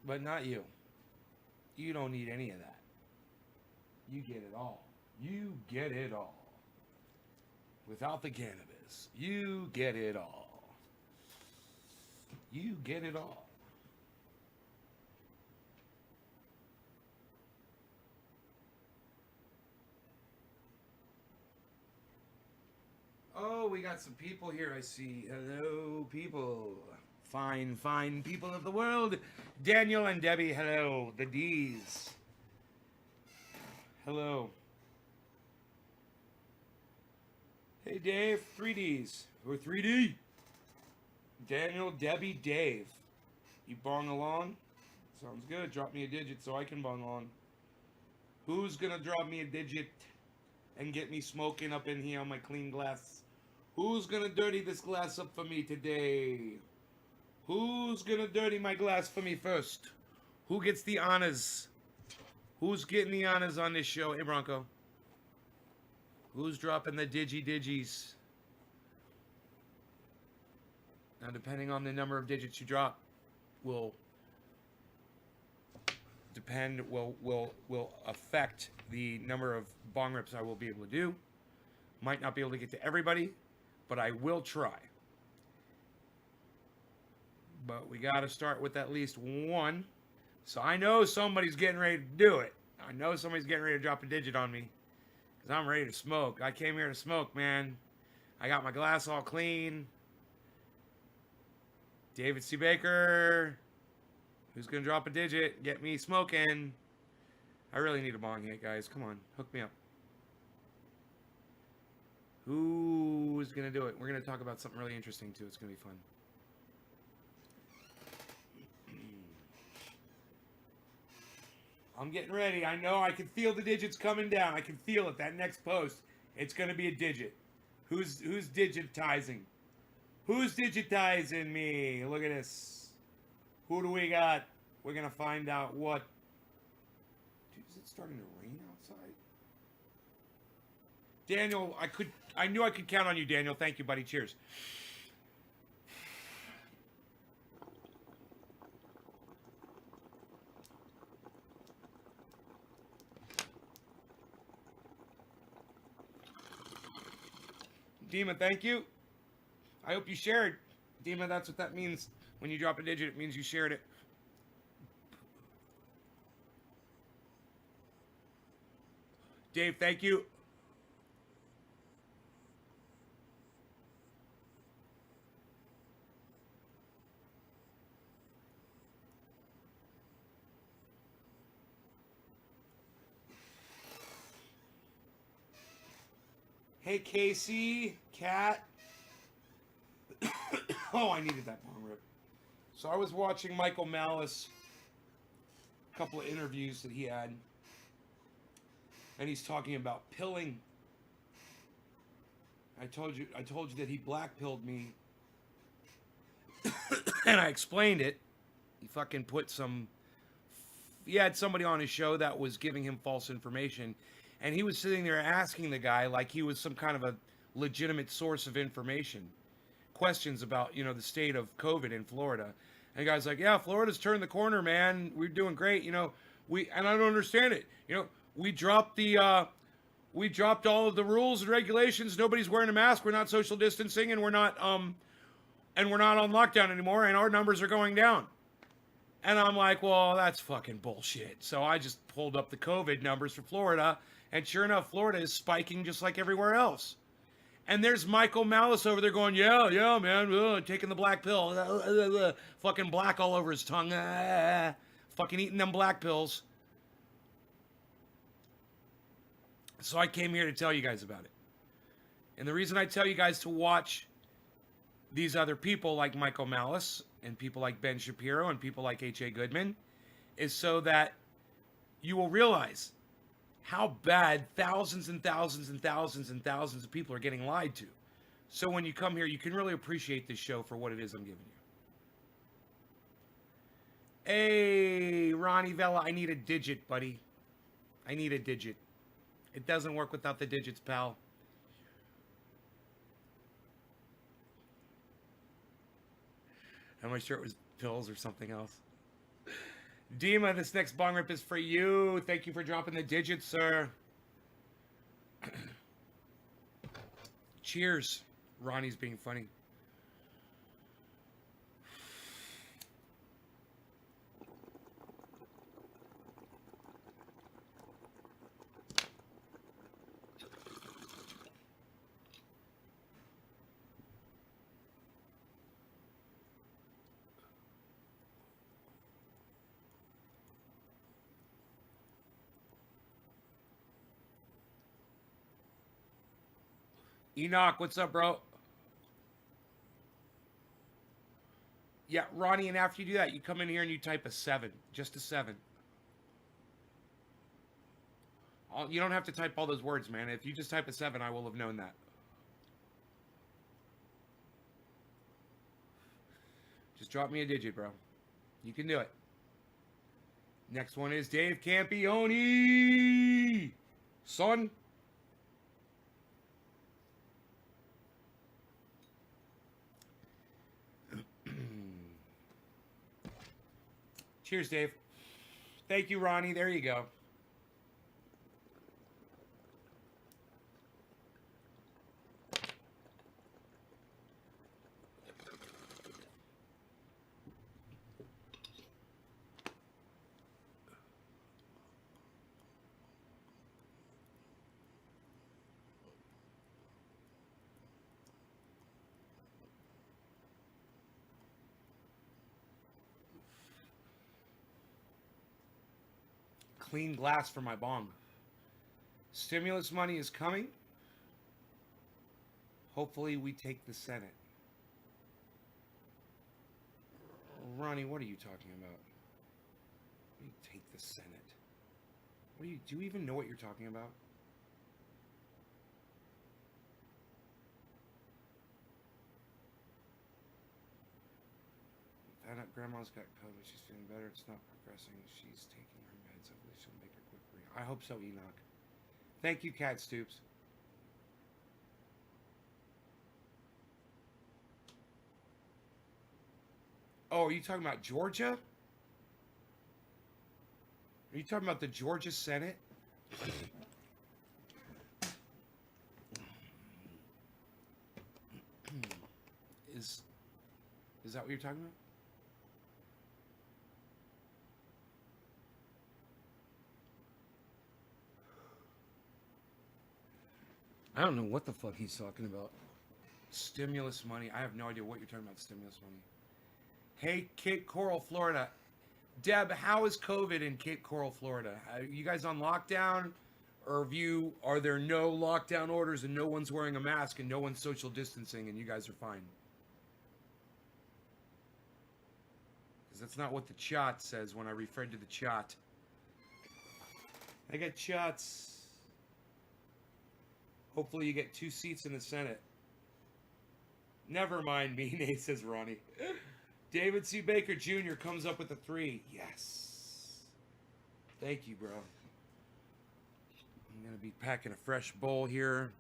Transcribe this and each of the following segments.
But not you. You don't need any of that. You get it all. You get it all. Without the cannabis, you get it all. You get it all. Oh, we got some people here, I see. Hello, people. Fine, fine people of the world. Daniel and Debbie, hello. The D's. Hello. Hey, Dave. 3Ds. Or 3D. Daniel, Debbie, Dave. You bong along? Sounds good. Drop me a digit so I can bong along. Who's gonna drop me a digit and get me smoking up in here on my clean glass? Who's gonna dirty this glass up for me today? Who's gonna dirty my glass for me first? Who gets the honors? Who's getting the honors on this show? Hey, Bronco. Who's dropping the digis? Now, depending on the number of digits you drop, will will affect the number of bong rips I will be able to do. Might not be able to get to everybody, but I will try. But we got to start with at least one. So I know somebody's getting ready to do it. I know somebody's getting ready to drop a digit on me. Because I'm ready to smoke. I came here to smoke, man. I got my glass all clean. David C. Baker. Who's going to drop a digit? Get me smoking. I really need a bong hit, guys. Come on. Hook me up. Who's going to do it? We're going to talk about something really interesting, too. It's going to be fun. I'm getting ready. I know I can feel the digits coming down. I can feel it. That next post, it's going to be a digit. Who's digitizing? Who's digitizing me? Look at this. Who do we got? We're going to find out what. Dude, is it starting to rain outside? Daniel, I knew I could count on you, Daniel. Thank you, buddy. Cheers. Dima, thank you. I hope you shared. Dima, that's what that means. When you drop a digit, it means you shared it. Dave, thank you. Hey, Casey, Cat. Oh, I needed that bong rip. So I was watching Michael Malice, a couple of interviews that he had, and he's talking about pilling. I told you that he black pilled me, and I explained it. He fucking put some. He had somebody on his show that was giving him false information, and he was sitting there asking the guy like he was some kind of a legitimate source of information. Questions about, the state of COVID in Florida. And the guy's like, yeah, Florida's turned the corner, man. We're doing great. And I don't understand it. We dropped we dropped all of the rules and regulations. Nobody's wearing a mask. We're not social distancing, and we're not on lockdown anymore, and our numbers are going down. And I'm like, well, that's fucking bullshit. So I just pulled up the COVID numbers for Florida, and sure enough, Florida is spiking just like everywhere else. And there's Michael Malice over there going, yeah, man, taking the black pill. Fucking black all over his tongue. Fucking eating them black pills. So I came here to tell you guys about it. And the reason I tell you guys to watch these other people like Michael Malice and people like Ben Shapiro and people like H.A. Goodman is so that you will realize how bad thousands and thousands and thousands and thousands of people are getting lied to. So when you come here, you can really appreciate this show for what it is I'm giving you. Hey, Ronnie Vella, I need a digit, buddy. I need a digit. It doesn't work without the digits, pal. And my shirt was pills or something else. Dima, this next bong rip is for you. Thank you for dropping the digits, sir. Cheers. Ronnie's being funny. Enoch, what's up, bro? Yeah, Ronnie, and after you do that, you come in here and you type a 7. Just a 7. You don't have to type all those words, man. If you just type a 7, I will have known that. Just drop me a digit, bro. You can do it. Next one is Dave Campione. Son. Cheers, Dave. Thank you, Ronnie. There you go. Clean glass for my bong. Stimulus money is coming. Hopefully we take the Senate. Ronnie, what are you talking about? We take the Senate. Do you even know what you're talking about? Found out grandma's got COVID. She's feeling better. It's not progressing. She's taking her meds. Hopefully she'll make her quick. I hope so, Enoch. Thank you, Cat Stoops. Oh, are you talking about Georgia? Are you talking about the Georgia Senate? Is that what you're talking about? I don't know what the fuck he's talking about. Stimulus money. I have no idea what you're talking about, stimulus money. Hey, Cape Coral, Florida. Deb, how is COVID in Cape Coral, Florida? Are you guys on lockdown? Or are there no lockdown orders and no one's wearing a mask and no one's social distancing and you guys are fine? Because that's not what the chat says when I referred to the chat. I got shots. Hopefully you get 2 seats in the Senate. Never mind me, Nate, says Ronnie. David C. Baker Jr. comes up with a 3. Yes. Thank you, bro. I'm going to be packing a fresh bowl here.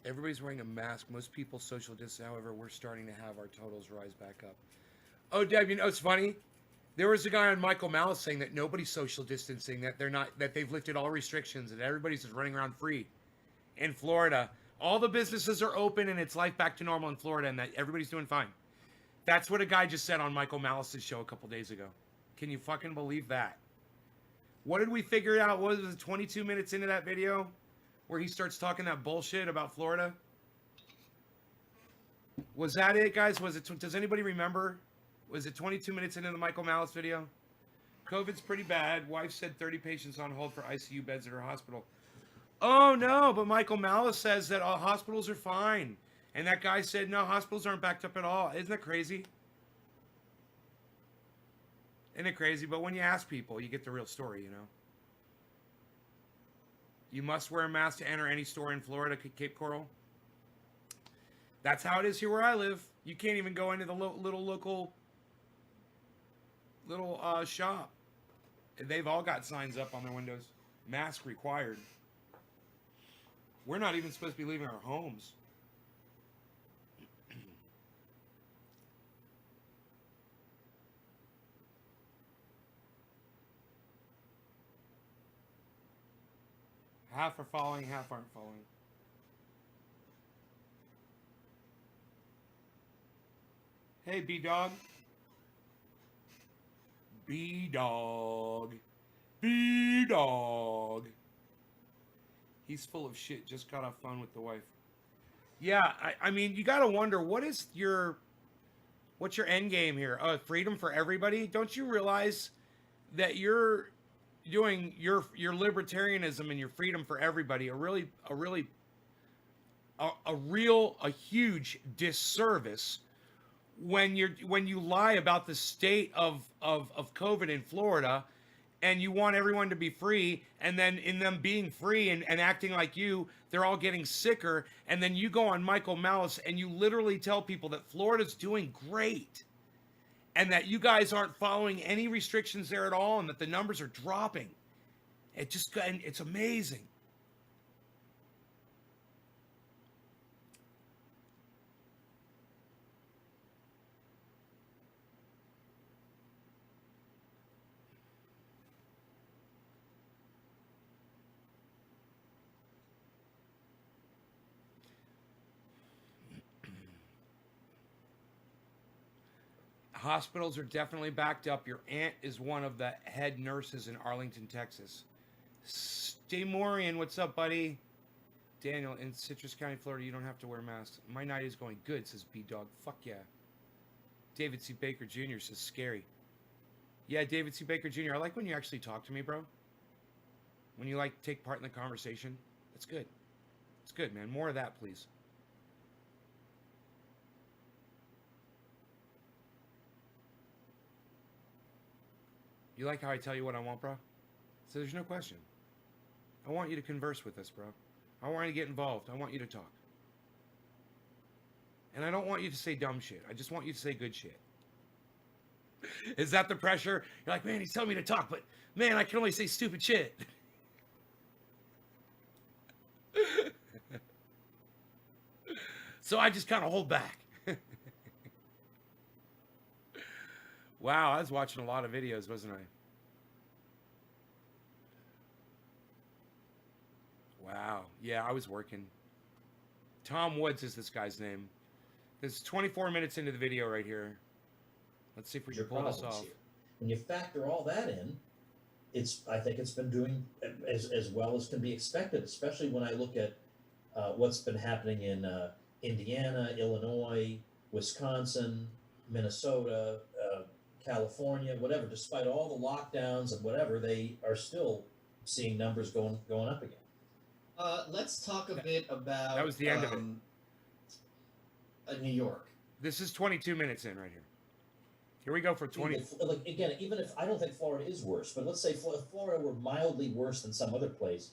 Everybody's wearing a mask. Most people social distance. However, we're starting to have our totals rise back up. Oh, Deb, you know it's funny. There was a guy on Michael Malice saying that nobody's social distancing, that they've lifted all restrictions, and everybody's just running around free in Florida. All the businesses are open, and it's life back to normal in Florida, and that everybody's doing fine. That's what a guy just said on Michael Malice's show a couple days ago. Can you fucking believe that? What did we figure out? What was it, 22 minutes into that video where he starts talking that bullshit about Florida? Was that it, guys? Does anybody remember? Was it 22 minutes into the Michael Malice video? COVID's pretty bad. Wife said 30 patients on hold for ICU beds at her hospital. Oh, no, but Michael Malice says that all hospitals are fine. And that guy said, no, hospitals aren't backed up at all. Isn't that crazy? Isn't it crazy? But when you ask people, you get the real story, you know? You must wear a mask to enter any store in Florida, Cape Coral. That's how it is here where I live. You can't even go into the little local shop. They've all got signs up on their windows. Mask required. We're not even supposed to be leaving our homes. Half are following, half aren't following. Hey, B-Dog. B-Dog. B-Dog. He's full of shit. Just got off phone with the wife. Yeah, I mean, you gotta wonder, what's your end game here? Freedom for everybody? Don't you realize that you're doing your libertarianism and your freedom for everybody a huge disservice when you lie about the state of COVID in Florida, and you want everyone to be free, and then in them being free and acting like you, they're all getting sicker, and then you go on Michael Malice and you literally tell people that Florida's doing great, and that you guys aren't following any restrictions there at all, and that the numbers are dropping. It's amazing. Hospitals are definitely backed up. Your aunt is one of the head nurses in Arlington, Texas. Stay Morian, what's up, buddy? Daniel, in Citrus County, Florida, you don't have to wear masks. My night is going good, says B-Dog. Fuck yeah. David C. Baker Jr. says scary. Yeah, David C. Baker Jr., I like when you actually talk to me, bro. When you, like, take part in the conversation. That's good. It's good, man. More of that, please. You like how I tell you what I want, bro? So there's no question. I want you to converse with us, bro. I want you to get involved. I want you to talk. And I don't want you to say dumb shit. I just want you to say good shit. Is that the pressure? You're like, man, he's telling me to talk, but man, I can only say stupid shit. So I just kind of hold back. Wow, I was watching a lot of videos, wasn't I? Wow. Yeah, I was working. Tom Woods is this guy's name. This is 24 minutes into the video right here. Let's see if we can pull this off. Here. When you factor all that in, I think it's been doing as well as can be expected, especially when I look at what's been happening in Indiana, Illinois, Wisconsin, Minnesota, California, whatever. Despite all the lockdowns and whatever, they are still seeing numbers going up again. Let's talk a bit about that was the end of it. New York. This is 22 minutes in right here. Here we go for 20. Like again, even if I don't think Florida is worse, but let's say Florida were mildly worse than some other place.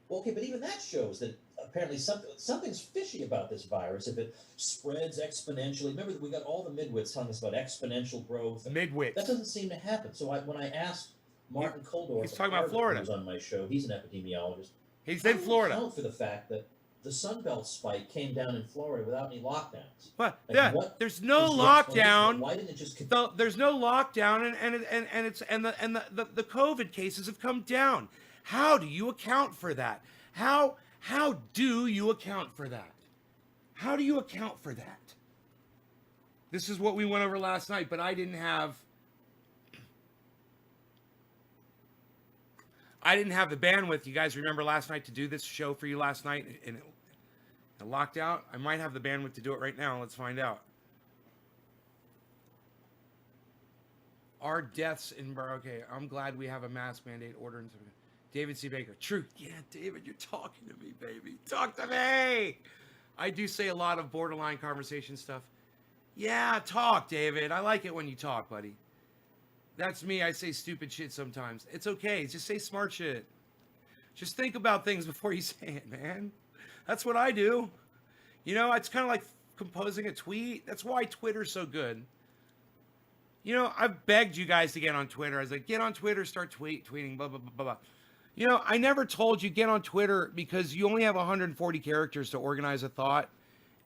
Well, okay, but even that shows that apparently something's fishy about this virus. If it spreads exponentially, remember that we got all the midwits telling us about exponential growth. Midwits. That doesn't seem to happen. So when I asked Martin Koldorf, he's talking about Florida, who's on my show, he's an epidemiologist. He's in Florida. Account for the fact that the Sunbelt spike came down in Florida without any lockdowns. What? Like, yeah, there's no lockdown. Why didn't it just? There's no lockdown, and the COVID cases have come down. How do you account for that? How do you account for that? How do you account for that? This is what we went over last night, but I didn't have the bandwidth. You guys remember last night to do this show for you last night, and it locked out. I might have the bandwidth to do it right now. Let's find out. Our deaths in okay. I'm glad we have a mask mandate order. David C. Baker. True. Yeah, David, you're talking to me, baby. Talk to me. I do say a lot of borderline conversation stuff. Yeah, talk, David. I like it when you talk, buddy. That's me. I say stupid shit sometimes. It's okay. Just say smart shit. Just think about things before you say it, man. That's what I do. You know, it's kind of like composing a tweet. That's why Twitter's so good. You know, I've begged you guys to get on Twitter. I was like, get on Twitter, start tweeting, blah, blah, blah, blah. You know, I never told you get on Twitter because you only have 140 characters to organize a thought,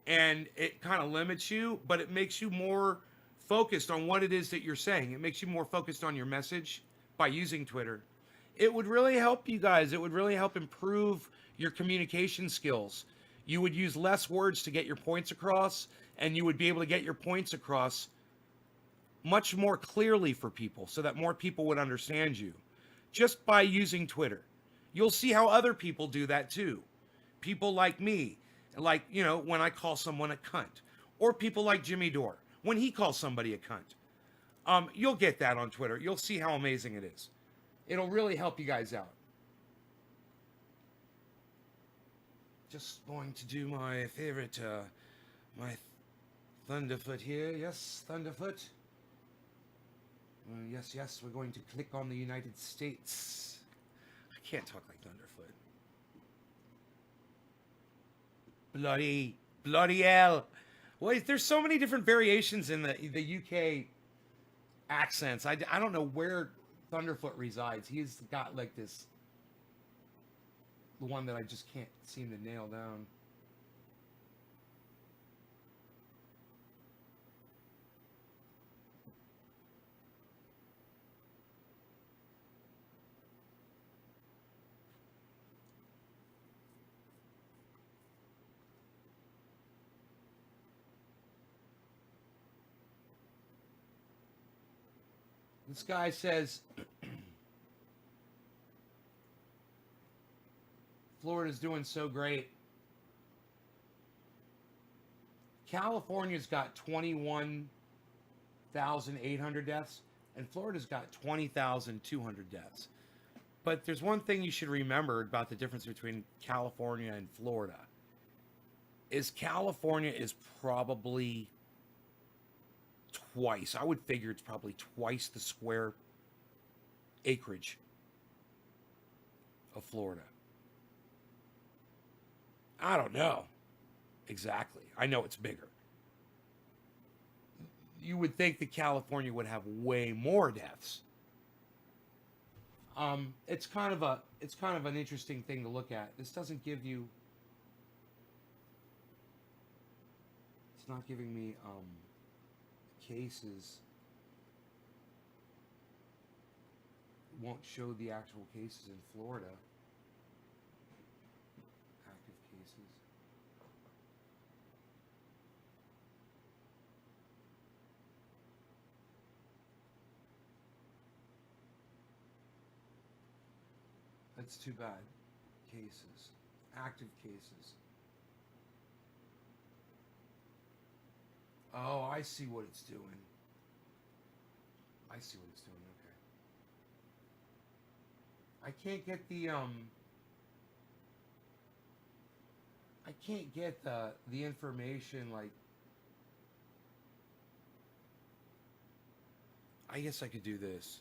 and it kind of limits you, but it makes you more focused on what it is that you're saying. It makes you more focused on your message by using Twitter. It would really help you guys. It would really help improve your communication skills. You would use less words to get your points across, and you would be able to get your points across much more clearly for people so that more people would understand you just by using Twitter. You'll see how other people do that too. People like me, like, you know, when I call someone a cunt, or people like Jimmy Dore, when he calls somebody a cunt. You'll get that on Twitter. You'll see how amazing it is. It'll really help you guys out. Just going to do my favorite, my Thunderfoot here. Yes, Thunderfoot. Yes, we're going to click on the United States. I can't talk like Thunderfoot. Bloody hell. Well, there's so many different variations in the UK accents. I don't know where Thunderfoot resides. He's got like this, the one that I just can't seem to nail down. This guy says Florida's doing so great. California's got 21,800 deaths, and Florida's got 20,200 deaths. But there's one thing you should remember about the difference between California and Florida. Is California is probably twice. I would figure it's probably twice the square acreage of Florida. I don't know exactly. I know it's bigger. You would think that California would have way more deaths. It's kind of an interesting thing to look at. This doesn't give you. It's not giving me cases. It won't show the actual cases in Florida. Active cases. That's too bad. Cases. Active cases. Oh, I see what it's doing. I see what it's doing, okay. I can't get the I can't get the information, like, I guess I could do this.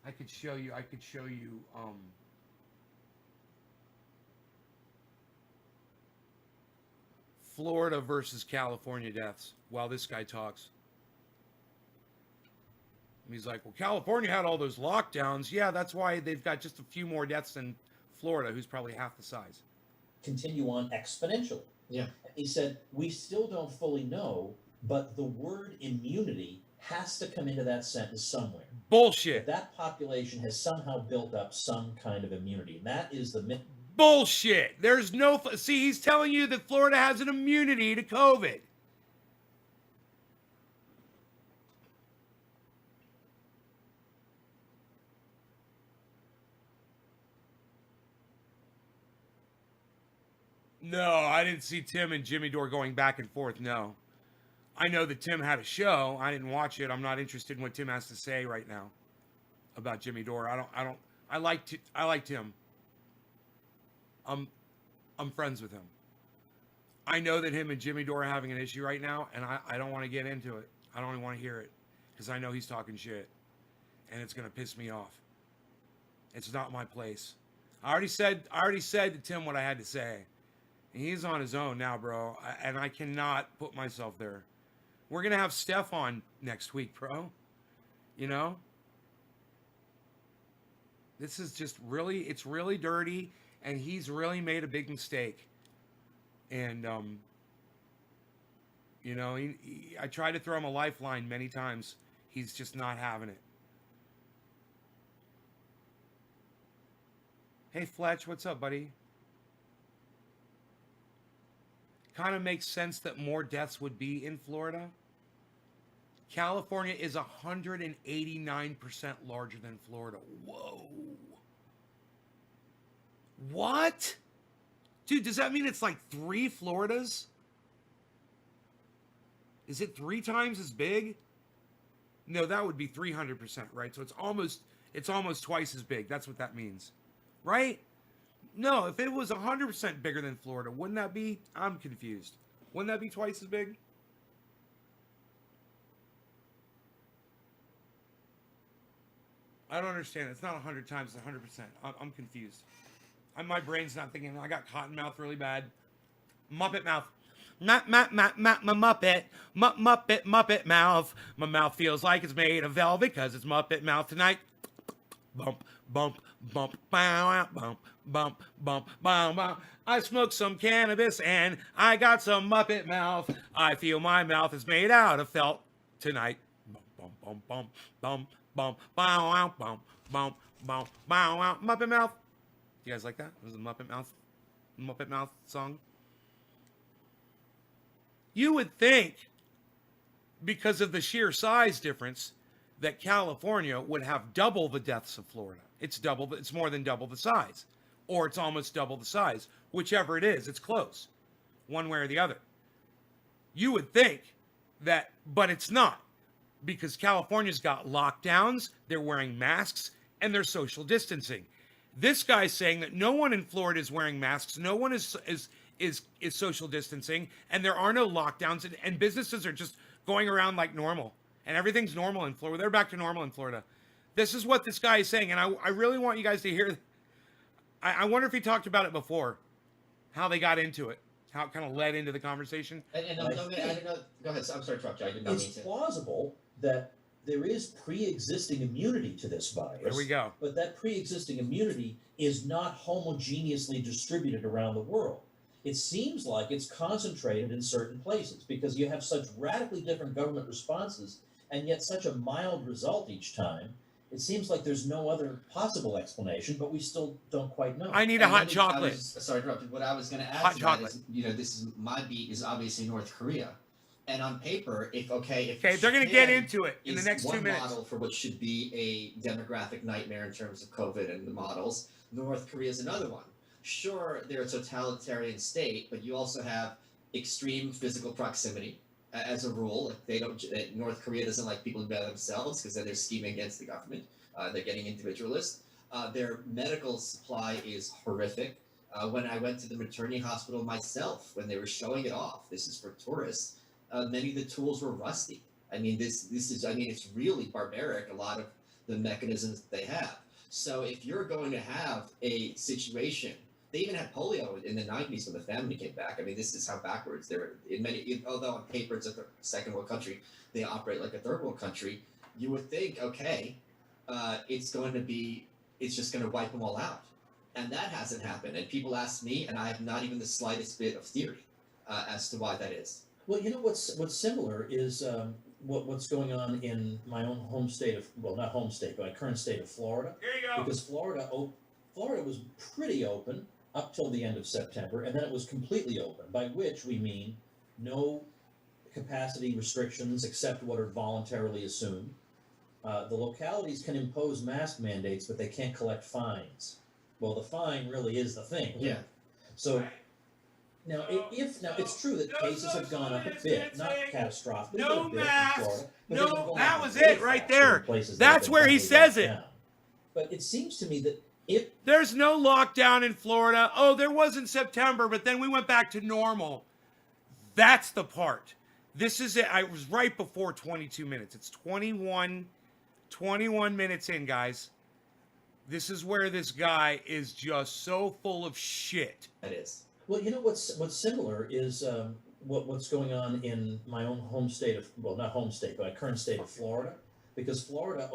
I could show you Florida versus California deaths while this guy talks. And he's like, well, California had all those lockdowns. Yeah, that's why they've got just a few more deaths than Florida, who's probably half the size. Continue on exponentially. Yeah. He said, we still don't fully know, but the word immunity has to come into that sentence somewhere. Bullshit. That population has somehow built up some kind of immunity. And that is the myth. Bullshit. There's no. See, he's telling you that Florida has an immunity to COVID. No, I didn't see Tim and Jimmy Dore going back and forth. No. I know that Tim had a show. I didn't watch it. I'm not interested in what Tim has to say right now about Jimmy Dore. I like Tim. I'm friends with him. I know that him and Jimmy Dore are having an issue right now, and I don't want to get into it. I don't even want to hear it because I know he's talking shit, and it's gonna piss me off. It's not my place. I already said to Tim what I had to say. And he's on his own now, bro, and I cannot put myself there. We're gonna have Steph on next week, bro. You know. This is just really, it's really dirty, and he's really made a big mistake. And I tried to throw him a lifeline many times. He's just not having it. Hey Fletch, what's up, buddy? Kind of makes sense that more deaths would be in Florida. California is 189% larger than Florida. Whoa. What? Dude, does that mean it's like 3 Floridas? Is it 3 times as big? No, that would be 300%, right? So it's almost twice as big. That's what that means. Right? No, if it was 100% bigger than Florida, wouldn't that be? I'm confused. Wouldn't that be twice as big? I don't understand. It's not 100 times, it's 100%. I'm confused. My brain's not thinking. I got cotton mouth really bad. Muppet mouth. Muppet. Muppet mouth. My mouth feels like it's made of velvet because it's Muppet mouth tonight. Bump, bump, bump, bow, bump, bump, bump, bow, bow. I smoked some cannabis and I got some Muppet mouth. I feel my mouth is made out of felt tonight. Bump, bump, bump, bump, bump, bow, wow, bump, bump, bump, bow, wow. Muppet mouth. You guys like that? It was a Muppet mouth song. You would think, because of the sheer size difference, that California would have double the deaths of Florida. It's more than double the size. Or it's almost double the size. Whichever it is, it's close. One way or the other. You would think that, but it's not. Because California's got lockdowns, they're wearing masks, and they're social distancing. This guy's saying that no one in Florida is wearing masks, no one is social distancing, and there are no lockdowns, and businesses are just going around like normal. And everything's normal in Florida. They're back to normal in Florida. This is what this guy is saying, and I really want you guys to hear. I wonder if he talked about it before, how they got into it, how it kind of led into the conversation. And I don't know. Go ahead. I'm sorry to interrupt you. I did not mean to. It's plausible that there is pre-existing immunity to this virus. There we go. But that pre-existing immunity is not homogeneously distributed around the world. It seems like it's concentrated in certain places because you have such radically different government responses and yet such a mild result each time. It seems like there's no other possible explanation, but we still don't quite know. I need a hot chocolate. Sorry to interrupt. What I was going to add Hot to chocolate. that is, this is my beat is obviously North Korea, and on paper, if they're going to get into it in the is next 2 one minutes. model for what should be a demographic nightmare in terms of COVID and the models, North Korea is another one. Sure, they're a totalitarian state, but you also have extreme physical proximity as a rule. Like they don't. North Korea doesn't like people to be by themselves because then they're scheming against the government. They're getting individualist. Their medical supply is horrific. When I went to the maternity hospital myself, when they were showing it off, this is for tourists. Many of the tools were rusty. I mean, this is. I mean, it's really barbaric. A lot of the mechanisms that they have. So if you're going to have a situation. They even had polio in the 90s when the family came back. I mean, this is how backwards they're in many. Although on paper it's a second world country, they operate like a third world country. You would think, okay, it's just going to wipe them all out, and that hasn't happened. And people ask me, and I have not even the slightest bit of theory as to why that is. Well, you know what's similar is what's going on in my own home state of not home state, but my current state of Florida. Here you go. Because Florida was pretty open up till the end of September, and then it was completely open, by which we mean no capacity restrictions except what are voluntarily assumed. The localities can impose mask mandates, but they can't collect fines. Well, the fine really is the thing. Yeah. So now, it's true that cases have gone up a bit, not catastrophically, but a bit in Florida. But they've gone that up was way it right faster there. in places That's that where he have been says locked it. down. But it seems to me that There's no lockdown in Florida. Oh, there was in September, but then we went back to normal. That's the part. This is it. I was right before 22 minutes. It's 21 minutes in, guys. This is where this guy is just so full of shit. That is. Well, you know what's similar is what's going on in my own home state of not home state, but my current state of Florida, because Florida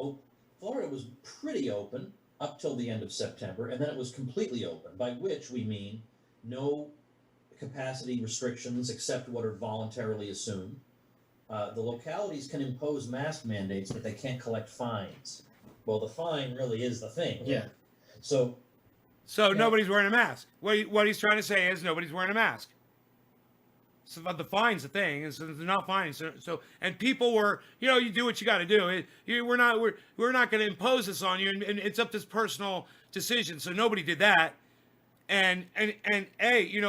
was pretty open up till the end of September, and then it was completely open, by which we mean no capacity restrictions except what are voluntarily assumed. The localities can impose mask mandates, but they can't collect fines. Well, the fine really is the thing. Right? Yeah. So nobody's wearing a mask. What he's trying to say is nobody's wearing a mask. So the fine's the thing. Is they're not fine. So and people were, you do what you got to do. We're not going to impose this on you, and it's up to this personal decision. So nobody did that. And hey,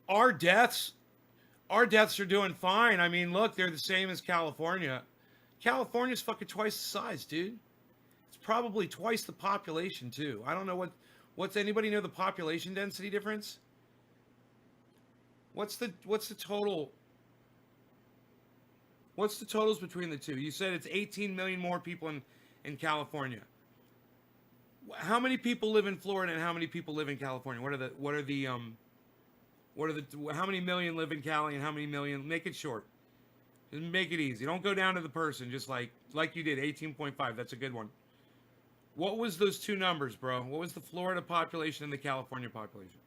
our deaths are doing fine. I mean, look, they're the same as California. California's fucking twice the size, dude. It's probably twice the population too. I don't know what's anybody know the population density difference? What's the total? What's the totals between the two? You said it's 18 million more people in California. How many people live in Florida and how many people live in California? How many million live in Cali and how many million? Make it short. Just make it easy. Don't go down to the person. Just like you did, 18.5. That's a good one. What was those two numbers, bro? What was the Florida population and the California population?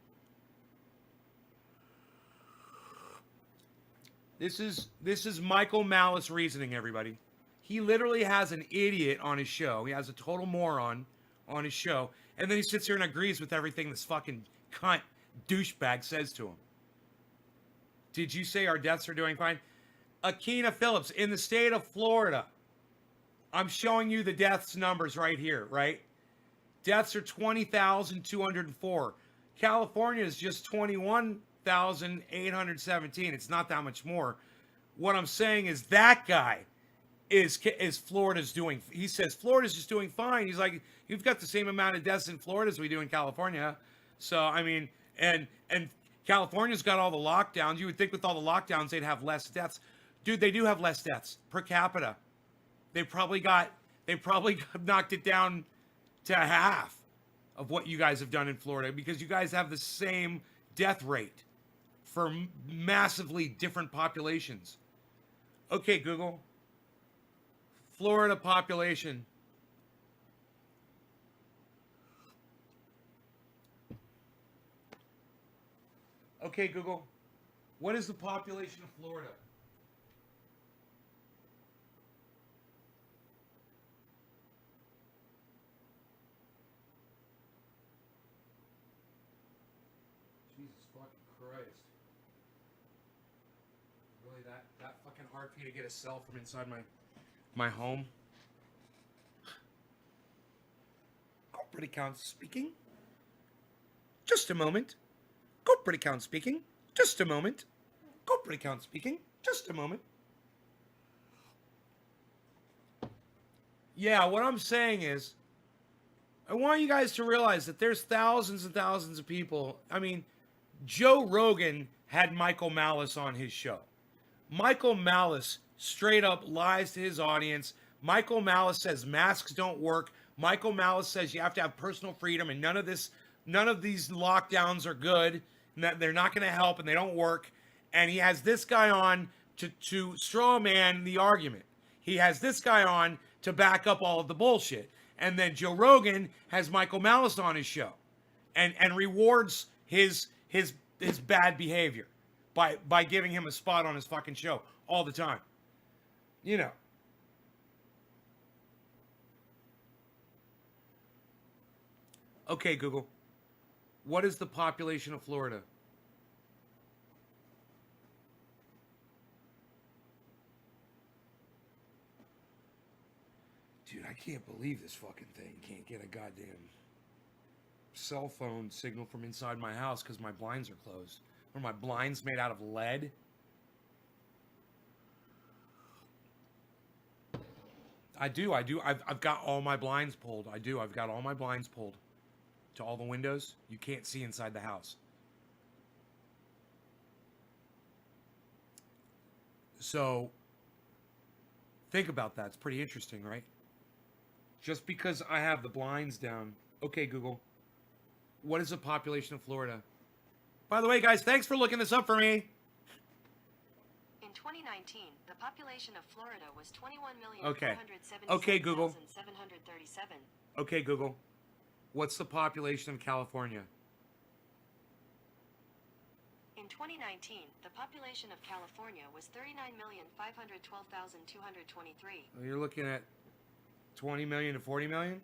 This is Michael Malice reasoning, everybody. He literally has an idiot on his show. He has a total moron on his show. And then he sits here and agrees with everything this fucking cunt douchebag says to him. Did you say our deaths are doing fine? Akina Phillips, in the state of Florida, I'm showing you the deaths numbers right here, right? Deaths are 20,204. California is just 21,817. It's not that much more. What I'm saying is that guy is Florida's doing. He says Florida's just doing fine. He's like, you've got the same amount of deaths in Florida as we do in California. So I mean, and California's got all the lockdowns. You would think with all the lockdowns they'd have less deaths. Dude, they do have less deaths per capita. They probably knocked it down to half of what you guys have done in Florida because you guys have the same death rate for massively different populations. Okay, Google. Florida population. Okay, Google. What is the population of Florida? Jesus fucking Christ. Really that fucking hard for you to get a cell from inside my home? Corporate account speaking. Just a moment. Corporate account speaking. Just a moment. Corporate account speaking. Just a moment. Yeah, what I'm saying is, I want you guys to realize that there's thousands and thousands of people. I mean, Joe Rogan had Michael Malice on his show. Michael Malice straight up lies to his audience. Michael Malice says masks don't work. Michael Malice says you have to have personal freedom and none of these lockdowns are good and that they're not going to help and they don't work. And he has this guy on to straw man the argument. He has this guy on to back up all of the bullshit. And then Joe Rogan has Michael Malice on his show and rewards his bad behavior by giving him a spot on his fucking show all the time. You know. Okay, Google. What is the population of Florida? Dude, I can't believe this fucking thing can't get a goddamn cell phone signal from inside my house because my blinds are closed. Are my blinds made out of lead? I do. I've got all my blinds pulled. I've got all my blinds pulled to all the windows. You can't see inside the house. So, think about that. It's pretty interesting, right? Just because I have the blinds down. Okay, Google. What is the population of Florida? By the way, guys, thanks for looking this up for me. In 2019, 2019, the population of Florida was 21,477,737. Okay, Google. Okay, Google. What's the population of California? In 2019, the population of California was 39,512,223. You're looking at 20 million to 40 million?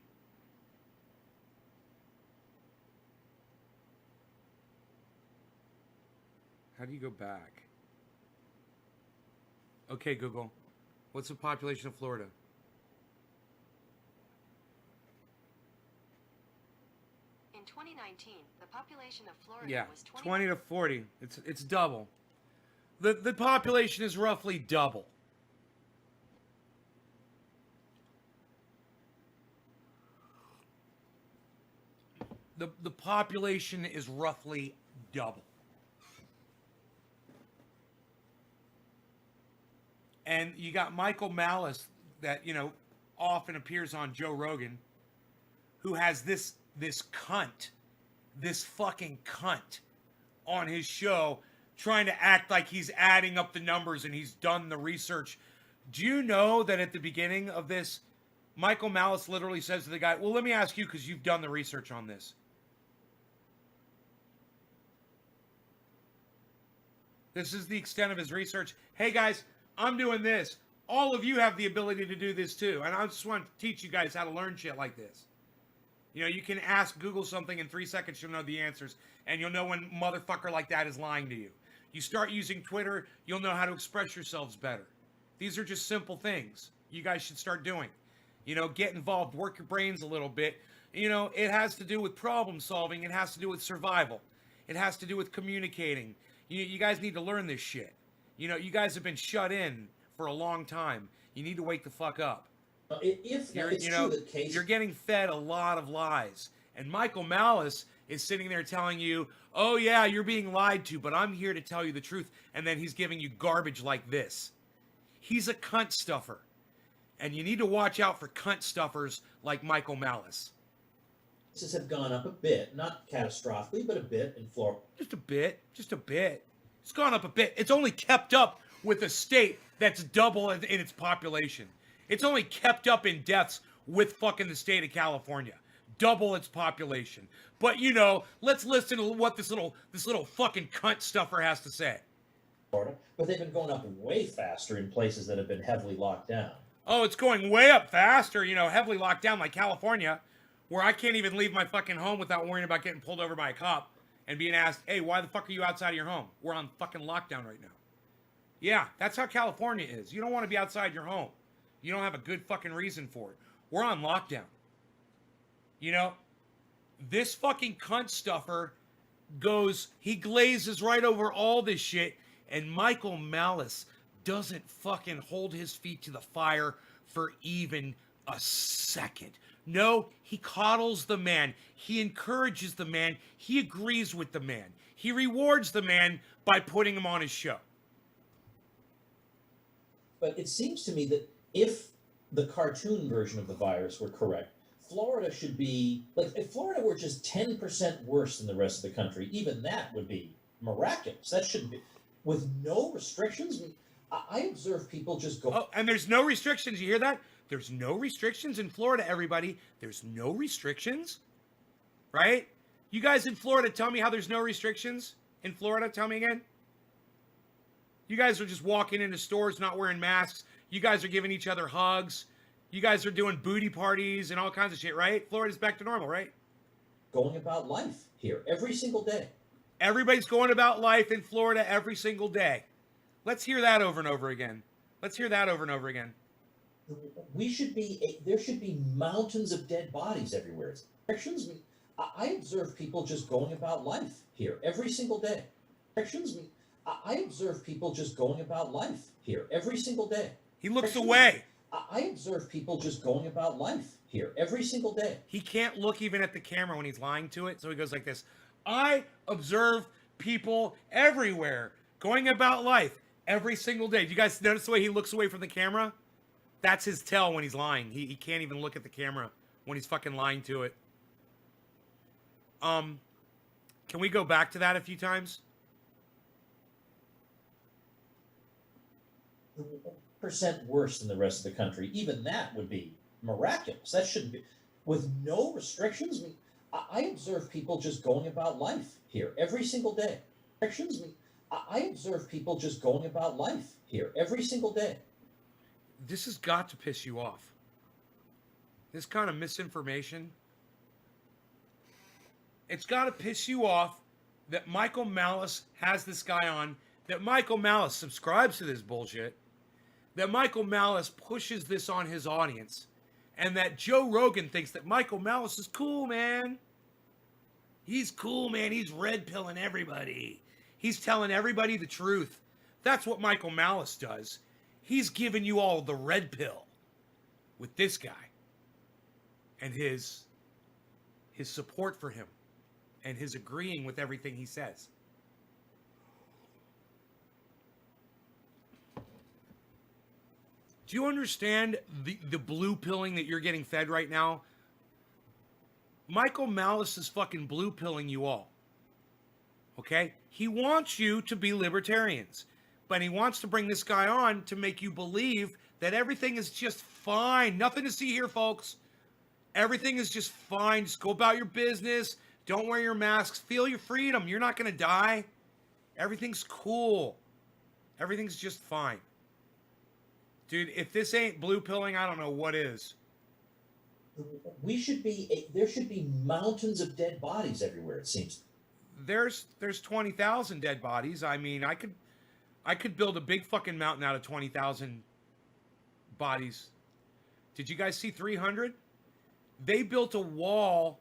How do you go back? Okay, Google. What's the population of Florida? In 2019, the population of Florida Yeah, was 20 to 40. It's double. The population is roughly double. The population is roughly double. And you got Michael Malice that, often appears on Joe Rogan, who has this cunt, this fucking cunt on his show trying to act like he's adding up the numbers and he's done the research. Do you know that at the beginning of this, Michael Malice literally says to the guy, well, let me ask you because you've done the research on this. This is the extent of his research. Hey, guys, I'm doing this. All of you have the ability to do this too. And I just want to teach you guys how to learn shit like this. You can ask Google something in 3 seconds, you'll know the answers. And you'll know when a motherfucker like that is lying to you. You start using Twitter, you'll know how to express yourselves better. These are just simple things you guys should start doing. Get involved, work your brains a little bit. It has to do with problem solving. It has to do with survival. It has to do with communicating. You guys need to learn this shit. You guys have been shut in for a long time. You need to wake the fuck up. If it's true that case, you're getting fed a lot of lies. And Michael Malice is sitting there telling you, oh yeah, you're being lied to, but I'm here to tell you the truth. And then he's giving you garbage like this. He's a cunt stuffer. And you need to watch out for cunt stuffers like Michael Malice. cases have gone up a bit, not catastrophically, but a bit in Florida. Just a bit. It's gone up a bit. It's only kept up with a state that's double in its population. It's only kept up in deaths with fucking the state of California. Double its population. But let's listen to what this little fucking cunt stuffer has to say. Florida, but they've been going up way faster in places that have been heavily locked down. Oh, it's going way up faster, heavily locked down like California, where I can't even leave my fucking home without worrying about getting pulled over by a cop and being asked, hey, why the fuck are you outside of your home? We're on fucking lockdown right now. Yeah, that's how California is. You don't want to be outside your home. You don't have a good fucking reason for it. We're on lockdown. This fucking cunt stuffer he glazes right over all this shit, and Michael Malice doesn't fucking hold his feet to the fire for even a second. No, he coddles the man. He encourages the man. He agrees with the man. He rewards the man by putting him on his show. But it seems to me that if the cartoon version of the virus were correct, Florida should be, like, if Florida were just 10% worse than the rest of the country, even that would be miraculous. That should be, with no restrictions. I observe people just go. Oh, and there's no restrictions. You hear that? There's no restrictions in Florida, everybody. There's no restrictions, right? You guys in Florida, tell me how there's no restrictions in Florida. Tell me again. You guys are just walking into stores, not wearing masks. You guys are giving each other hugs. You guys are doing booty parties and all kinds of shit, right? Florida's back to normal, right? Going about life here every single day. Everybody's going about life in Florida every single day. Let's hear that over and over again. Let's hear that over and over again. There should be mountains of dead bodies everywhere. Restrictions. I observe people just going about life here every single day. Restrictions. I observe people just going about life here every single day. He looks away. I observe people just going about life here every single day. He can't look even at the camera when he's lying to it, so he goes like this. I observe people everywhere going about life every single day. Do you guys notice the way he looks away from the camera? That's his tell when he's lying. He can't even look at the camera when he's fucking lying to it. Can we go back to that a few times? percent worse than the rest of the country. Even that would be miraculous. That shouldn't be with no restrictions. I mean, I observe people just going about life here every single day. Restrictions. I mean, I observe people just going about life here every single day. This has got to piss you off. This kind of misinformation. It's got to piss you off that Michael Malice has this guy on, that Michael Malice subscribes to this bullshit, that Michael Malice pushes this on his audience, and that Joe Rogan thinks that Michael Malice is cool, man. He's cool, man. He's red pilling everybody. He's telling everybody the truth. That's what Michael Malice does. He's giving you all the red pill with this guy and his support for him and his agreeing with everything he says. Do you understand the blue pilling that you're getting fed right now? Michael Malice is fucking blue pilling you all. Okay? He wants you to be libertarians. But he wants to bring this guy on to make you believe that everything is just fine. Nothing to see here, folks. Everything is just fine. Just go about your business. Don't wear your masks. Feel your freedom. You're not going to die. Everything's cool. Everything's just fine. Dude, if this ain't blue pilling, I don't know what is. There should be mountains of dead bodies everywhere, it seems. There's 20,000 dead bodies. I mean, I could build a big fucking mountain out of 20,000 bodies. Did you guys see 300? They built a wall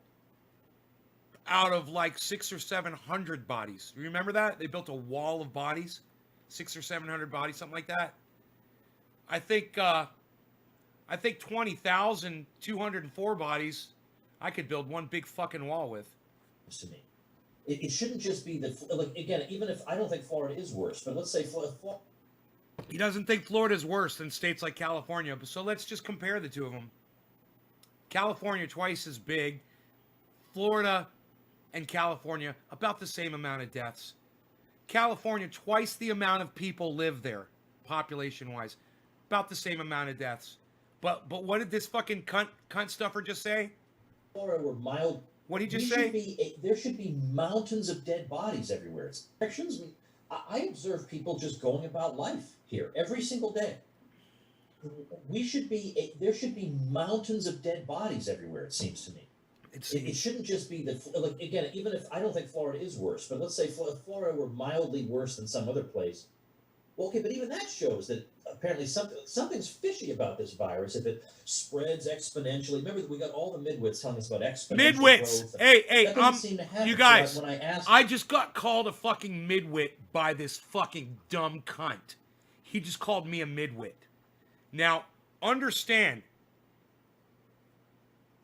out of like 600 or 700 bodies. Remember that? They built a wall of bodies, 600 or 700 bodies, something like that. I think 20,204 bodies I could build one big fucking wall with. To me, it shouldn't just be again, even if I don't think Florida is worse, but let's say Florida. He doesn't think Florida is worse than states like California, so let's just compare the two of them. California twice as big, Florida and California about the same amount of deaths. California twice the amount of people live there, population-wise, about the same amount of deaths. But what did this fucking cunt stuffer just say? Florida were mild. What did he just say? There should be mountains of dead bodies everywhere. I observe people just going about life here every single day. There should be mountains of dead bodies everywhere, it seems to me. It shouldn't just be again, even if I don't think Florida is worse, but let's say Florida were mildly worse than some other place. Well, okay, but even that shows that apparently something's fishy about this virus if it spreads exponentially. Remember that we got all the midwits telling us about exponential midwits. growth. Hey, you guys, so when I just got called a fucking midwit by this fucking dumb cunt. He just called me a midwit. Now, understand,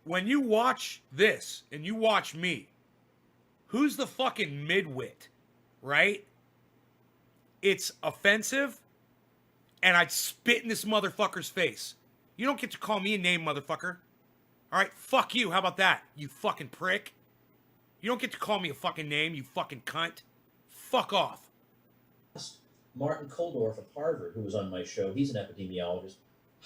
when you watch this and you watch me, who's the fucking midwit, right? It's offensive, and I'd spit in this motherfucker's face. You don't get to call me a name, motherfucker. All right, fuck you. How about that, you fucking prick? You don't get to call me a fucking name, you fucking cunt. Fuck off. Martin Koldorf of Harvard, who was on my show, he's an epidemiologist.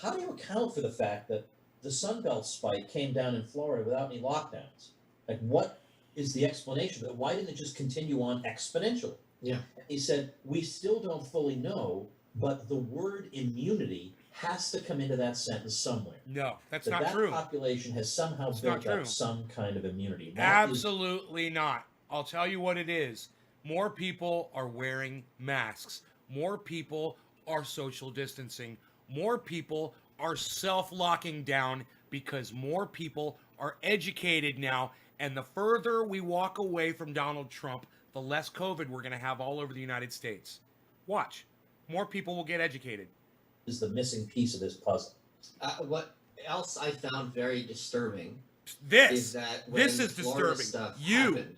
How do you account for the fact that the Sunbelt spike came down in Florida without any lockdowns? Like, what is the explanation for that? Why didn't it just continue on exponentially? Yeah. He said, we still don't fully know, but the word immunity has to come into that sentence somewhere. No, that's that not true. That population has somehow built up some kind of immunity. Absolutely not. I'll tell you what it is. More people are wearing masks. More people are social distancing. More people are self-locking down because more people are educated now. And the further we walk away from Donald Trump, the less COVID we're going to have all over the United States. Watch. More people will get educated. Is the missing piece of this puzzle. What else I found very disturbing is that when this is Florida disturbing. Stuff You're happened,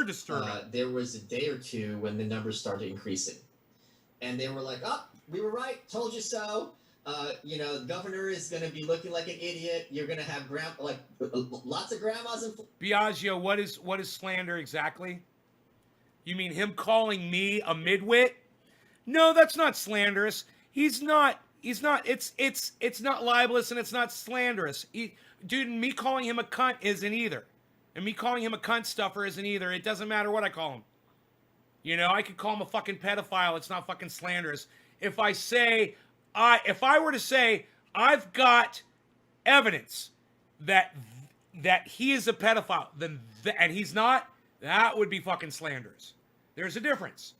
disturbing. There was a day or two when the numbers started increasing. And they were like, oh, we were right. Told you so. The governor is going to be looking like an idiot. You're going to have lots of grandmas and... Biagio, what is slander exactly? You mean him calling me a midwit? No, that's not slanderous. He's not. He's not. It's not libelous and it's not slanderous. Dude, me calling him a cunt isn't either, and me calling him a cunt stuffer isn't either. It doesn't matter what I call him. You know, I could call him a fucking pedophile. It's not fucking slanderous. If I were to say I've got evidence that he is a pedophile, and he's not, that would be fucking slanderous. There's a difference,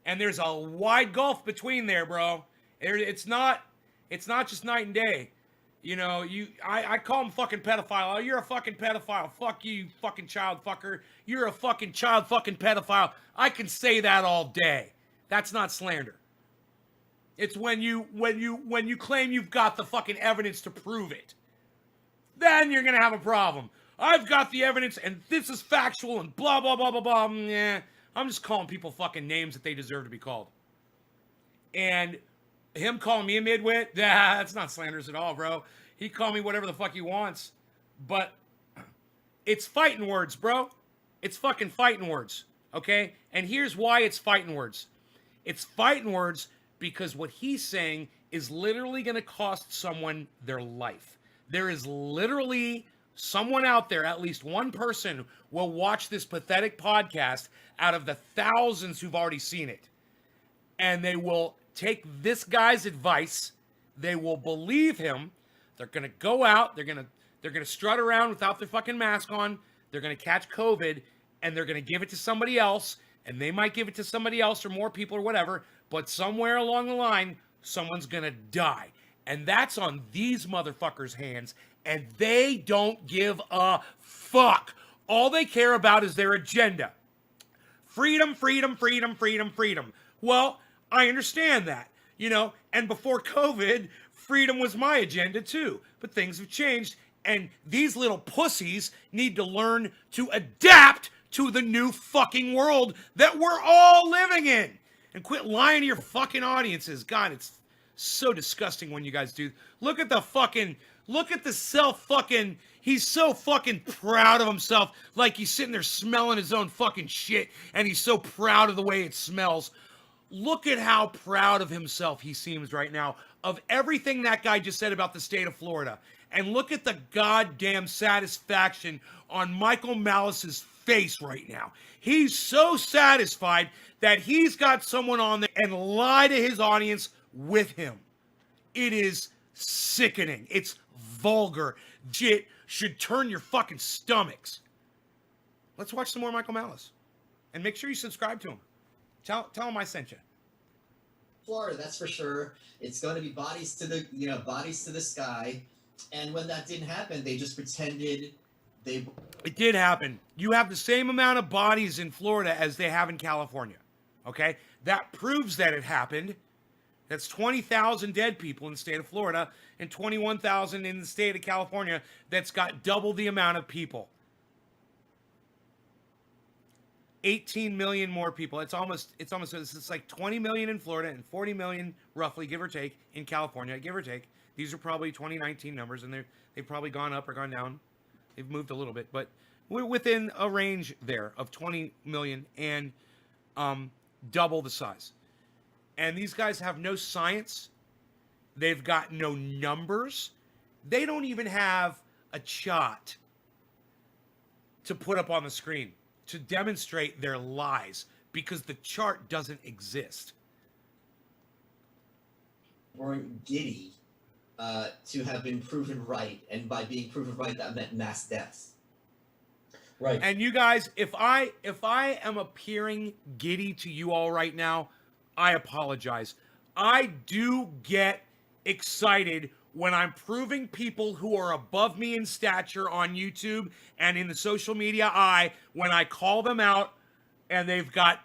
and there's a wide gulf between there, bro. It's not just night and day. You know, I call him fucking pedophile. Oh, you're a fucking pedophile. Fuck you fucking child fucker. You're a fucking child fucking pedophile. I can say that all day. That's not slander. It's when you claim you've got the fucking evidence to prove it. Then you're gonna have a problem. I've got the evidence and this is factual and blah blah blah blah blah. Yeah, I'm just calling people fucking names that they deserve to be called. And him calling me a midwit, that's not slanderous at all, bro. He call me whatever the fuck he wants. But it's fighting words, bro. It's fucking fighting words, okay? And here's why it's fighting words. It's fighting words because what he's saying is literally going to cost someone their life. There is literally someone out there, at least one person, will watch this pathetic podcast out of the thousands who've already seen it. And they will take this guy's advice. They will believe him. They're going to go out. They're going to strut around without their fucking mask on. They're going to catch COVID, and they're going to give it to somebody else. And they might give it to somebody else or more people or whatever. But somewhere along the line, someone's going to die. And that's on these motherfuckers' hands. And they don't give a fuck. All they care about is their agenda. Freedom, freedom, freedom, freedom, freedom. Well, I understand that, you know, and before COVID, freedom was my agenda too. But things have changed, and these little pussies need to learn to adapt to the new fucking world that we're all living in. And quit lying to your fucking audiences. God, it's so disgusting when you guys do. Look at the self-fucking, he's so fucking proud of himself, like he's sitting there smelling his own fucking shit, and he's so proud of the way it smells. Look at how proud of himself he seems right now, of everything that guy just said about the state of Florida. And look at the goddamn satisfaction on Michael Malice's face right now. He's so satisfied that he's got someone on there and lie to his audience with him. It is sickening. It's vulgar. Shit should turn your fucking stomachs. Let's watch some more Michael Malice. And make sure you subscribe to him. Tell him I sent you. Florida, that's for sure. It's going to be bodies to the sky. And when that didn't happen, they just pretended they... It did happen. You have the same amount of bodies in Florida as they have in California. Okay? That proves that it happened. That's 20,000 dead people in the state of Florida and 21,000 in the state of California. That's got double the amount of people. 18 million more people. It's like 20 million in Florida and 40 million, roughly, give or take, in California, give or take. These are probably 2019 numbers, and they've probably gone up or gone down. They've moved a little bit, but we're within a range there of 20 million and double the size. And these guys have no science. They've got no numbers. They don't even have a chart to put up on the screen to demonstrate their lies, because the chart doesn't exist. Weren't giddy to have been proven right, and by being proven right, that meant mass deaths. Right. And you guys, if I am appearing giddy to you all right now, I apologize. I do get excited when I'm proving people who are above me in stature on YouTube and in the social media eye, when I call them out and they've got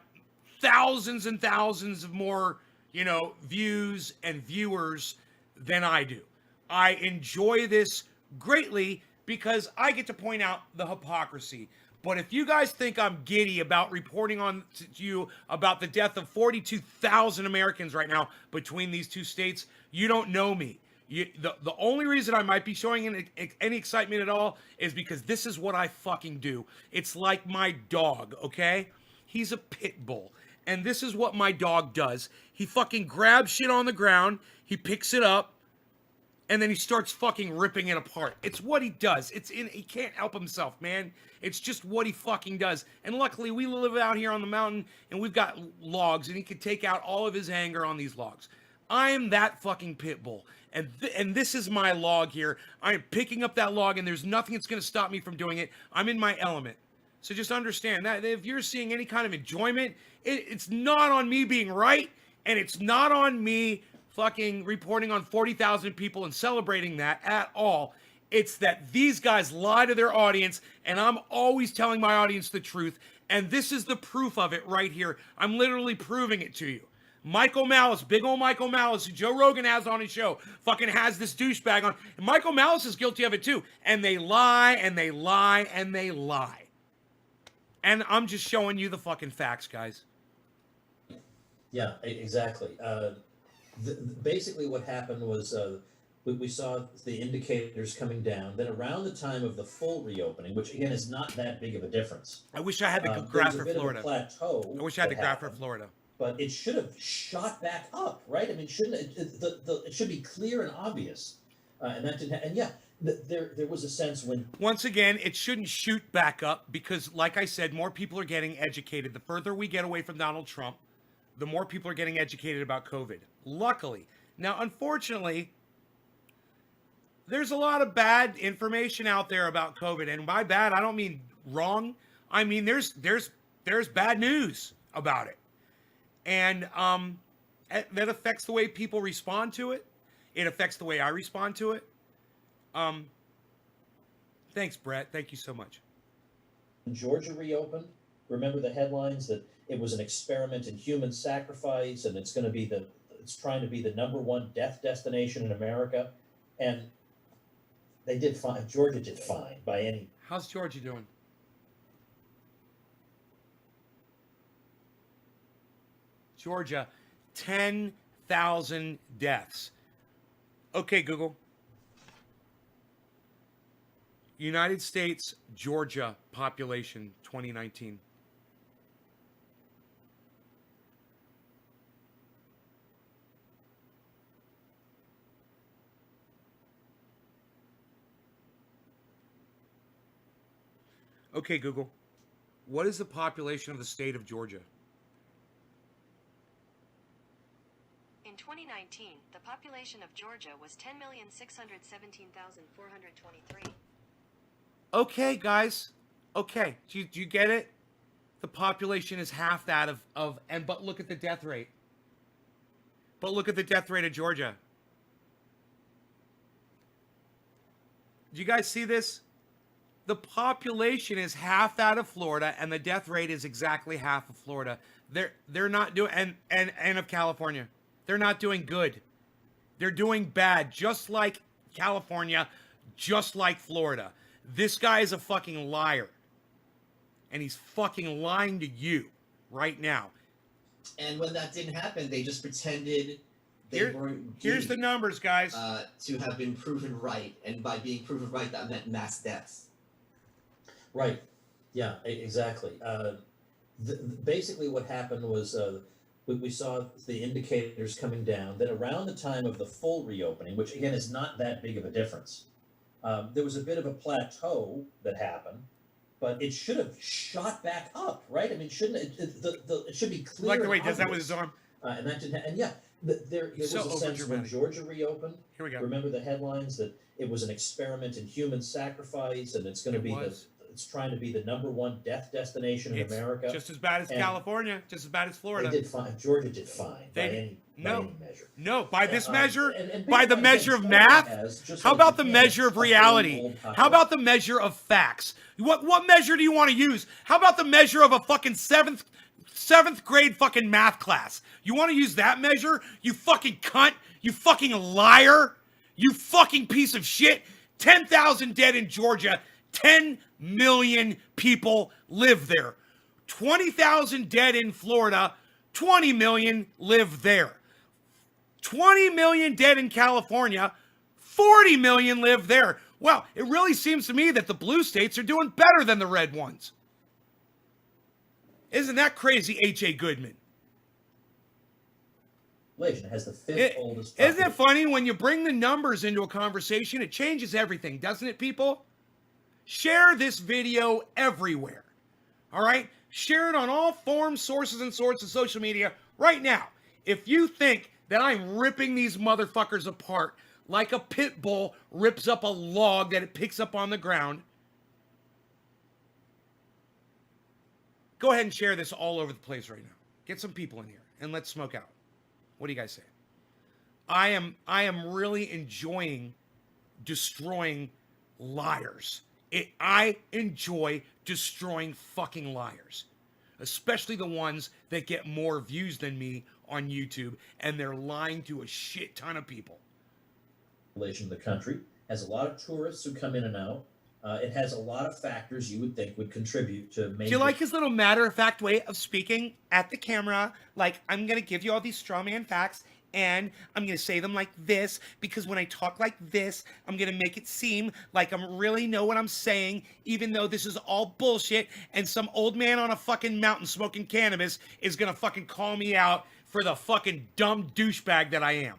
thousands and thousands of more, views and viewers than I do. I enjoy this greatly because I get to point out the hypocrisy. But if you guys think I'm giddy about reporting on to you about the death of 42,000 Americans right now between these two states, you don't know me. The only reason I might be showing any excitement at all is because this is what I fucking do. It's like my dog, okay? He's a pit bull. And this is what my dog does. He fucking grabs shit on the ground, he picks it up, and then he starts fucking ripping it apart. It's what he does. He can't help himself, man. It's just what he fucking does. And luckily, we live out here on the mountain, and we've got logs, and he can take out all of his anger on these logs. I am that fucking pit bull. And this is my log here. I am picking up that log, and there's nothing that's going to stop me from doing it. I'm in my element. So just understand that if you're seeing any kind of enjoyment, it's not on me being right, and it's not on me fucking reporting on 40,000 people and celebrating that at all. It's that these guys lie to their audience, and I'm always telling my audience the truth, and this is the proof of it right here. I'm literally proving it to you. Michael Malice, big old Michael Malice, who Joe Rogan has on his show, fucking has this douchebag on. And Michael Malice is guilty of it too. And they lie, and they lie, and they lie. And I'm just showing you the fucking facts, guys. Yeah, exactly. Basically what happened was we saw the indicators coming down. Then around the time of the full reopening, which again is not that big of a difference. I wish I had the there graph was a for bit Florida. of a plateau I wish I had the that graph for happened, Florida. but it should have shot back up, right? I mean, shouldn't it should be clear and obvious, and that didn't. And yeah, there was a sense when Once again, it shouldn't shoot back up because, like I said, more people are getting educated. The further we get away from Donald Trump, the more people are getting educated about COVID. Luckily. Now, unfortunately, there's a lot of bad information out there about COVID. And by bad, I don't mean wrong. I mean, there's bad news about it. And that affects the way people respond to it. It affects the way I respond to it. Thanks, Brett. Thank you so much. Georgia reopened, remember the headlines that it was an experiment in human sacrifice, and it's trying to be the #1 death destination in America, and they did fine. Georgia did fine by any. How's Georgia doing? Georgia, 10,000 deaths. Okay, Google. United States, Georgia population 2019. Okay, Google. What is the population of the state of Georgia? In 2019, the population of Georgia was 10,617,423. Okay, guys. Okay, do you get it? The population is half that but look at the death rate. But look at the death rate of Georgia. Do you guys see this? The population is half that of Florida, and the death rate is exactly half of Florida. They're not doing and of California. They're not doing good. They're doing bad, just like California, just like Florida. This guy is a fucking liar. And he's fucking lying to you right now. And when that didn't happen, they just pretended weren't Here's the numbers, guys. to have been proven right. And by being proven right, that meant mass deaths. Right. Yeah, exactly. Basically what happened was we saw the indicators coming down. Then around the time of the full reopening, which again is not that big of a difference, there was a bit of a plateau that happened, but it should have shot back up, right? I mean, shouldn't it? It should be clear. Like the way and he does that with obvious. his arm. And that didn't. And yeah, there was So a sense when overdramatic. Georgia reopened. Here we go. Remember the headlines that it was an experiment in human sacrifice, and it's going to be it's trying to be the #1 death destination in It's America. just as bad as And California, just as bad as Florida. They did fine. Georgia did fine by any measure. No, by this Yeah, measure, and by the basically, measure of Florida math. has, just How like about the Japan, measure of a very reality? old How about the measure of facts? What measure do you want to use? How about the measure of a fucking seventh grade fucking math class? You want to use that measure? You fucking cunt. You fucking liar. You fucking piece of shit. 10,000 dead in Georgia. 10 million people live there. 20,000 dead in Florida. 20 million live there. 20 million dead in California. 40 million live there. Well, it really seems to me that the blue states are doing better than the red ones. Isn't that crazy, H.A. Goodman? population. It has the fifth oldest Isn't population. it funny when you bring the numbers into a conversation, it changes everything, doesn't it, people? Share this video everywhere. All right? Share it on all forms, sources, and sorts of social media right now. If you think that I'm ripping these motherfuckers apart like a pit bull rips up a log that it picks up on the ground, go ahead and share this all over the place right now. Get some people in here and let's smoke out. What do you guys say? I am really enjoying destroying liars. I enjoy destroying fucking liars, especially the ones that get more views than me on YouTube and they're lying to a shit ton of people. Population of the country has a lot of tourists who come in and out. It has a lot of factors you would think would contribute to major. Do you like his little matter-of-fact way of speaking at the camera? Like, I'm going to give you all these straw man facts, and I'm going to say them like this, because when I talk like this, I'm going to make it seem like I really know what I'm saying, even though this is all bullshit, and some old man on a fucking mountain smoking cannabis is going to fucking call me out for the fucking dumb douchebag that I am.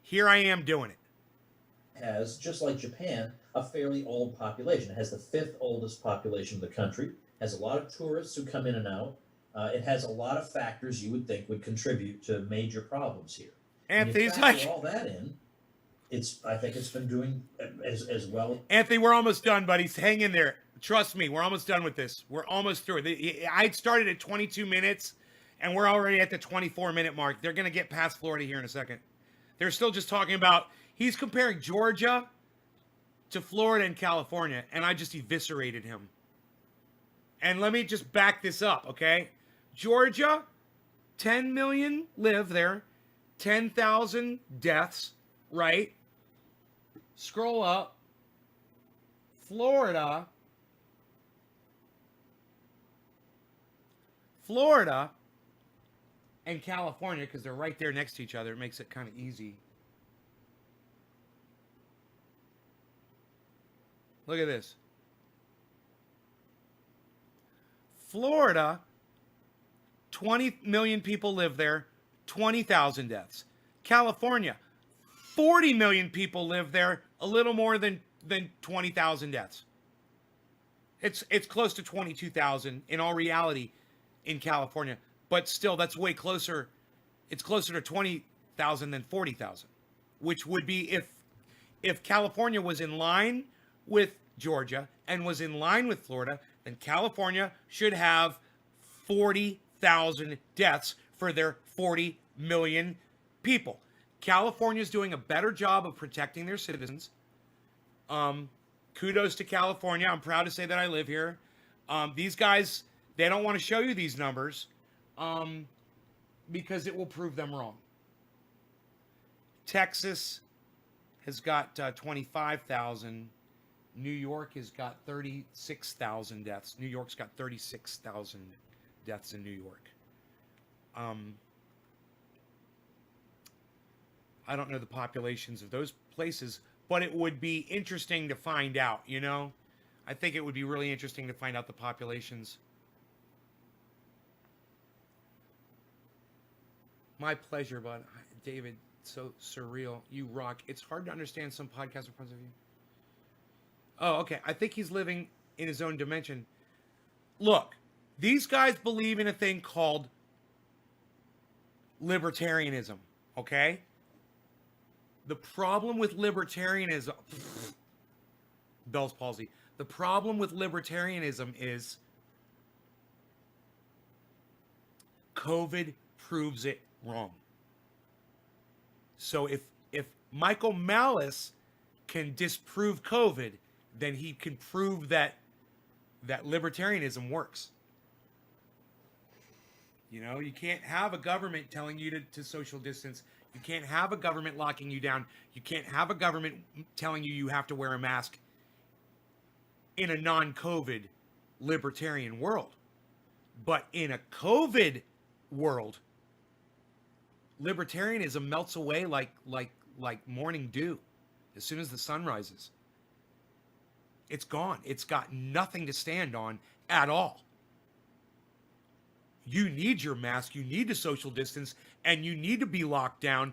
Here I am doing it. Has, just like Japan, a fairly old population. It has the fifth oldest population of the country, has a lot of tourists who come in and out. It has a lot of factors you would think would contribute to major problems here. Anthony's and you like, all that in, I think it's been doing as well. Anthony, we're almost done, buddies. Hang in there. Trust me, we're almost done with this. We're almost through it. I started at 22 minutes, and we're already at the 24-minute mark. They're going to get past Florida here in a second. They're still just talking about, he's comparing Georgia to Florida and California, and I just eviscerated him. And let me just back this up, okay? Georgia, 10 million live there, 10,000 deaths, right? Scroll up. Florida and California, because they're right there next to each other, it makes it kind of easy. Look at this. Florida, 20 million people live there, 20,000 deaths. California, 40 million people live there, a little more than 20,000 deaths. It's close to 22,000 in all reality in California, but still that's way closer. It's closer to 20,000 than 40,000, which would be if California was in line with Georgia and was in line with Florida, then California should have 40,000 deaths for their 40 million people. California's doing a better job of protecting their citizens. Kudos to California. I'm proud to say that I live here. These guys, they don't want to show you these numbers because it will prove them wrong. Texas has got 25,000. New York has got 36,000 deaths. New York's got 36,000 deaths in New York. I don't know the populations of those places, but it would be interesting to find out, you know? I think it would be really interesting to find out the populations. My pleasure, bud. David, so surreal. You rock. It's hard to understand some podcasts in front of you. Oh, okay. I think he's living in his own dimension. Look, these guys believe in a thing called libertarianism, okay? The problem with libertarianism, Bell's palsy. The problem with libertarianism is COVID proves it wrong. So if Michael Malice can disprove COVID, then he can prove that libertarianism works. You know, you can't have a government telling you to social distance. You can't have a government locking you down. You can't have a government telling you have to wear a mask in a non-COVID libertarian world. But in a COVID world, libertarianism melts away like morning dew as soon as the sun rises. It's gone. It's got nothing to stand on at all. you need your mask, you need to social distance, and you need to be locked down.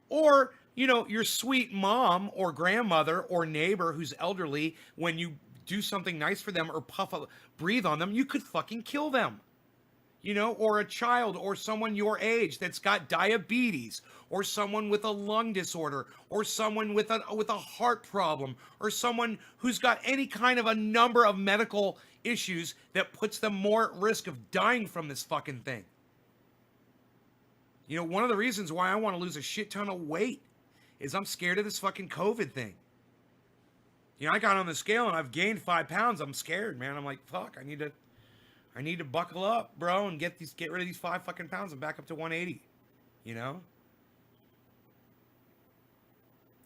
Or, your sweet mom or grandmother or neighbor who's elderly, when you do something nice for them or breathe on them, you could fucking kill them. Or a child or someone your age that's got diabetes, or someone with a lung disorder, or someone with a heart problem, or someone who's got any kind of a number of medical issues that puts them more at risk of dying from this fucking thing. One of the reasons why I want to lose a shit ton of weight is I'm scared of this fucking COVID thing. I got on the scale and I've gained 5 pounds. I'm scared, man. I'm like, fuck, I need to buckle up, bro, and get rid of these 5 fucking pounds and back up to 180,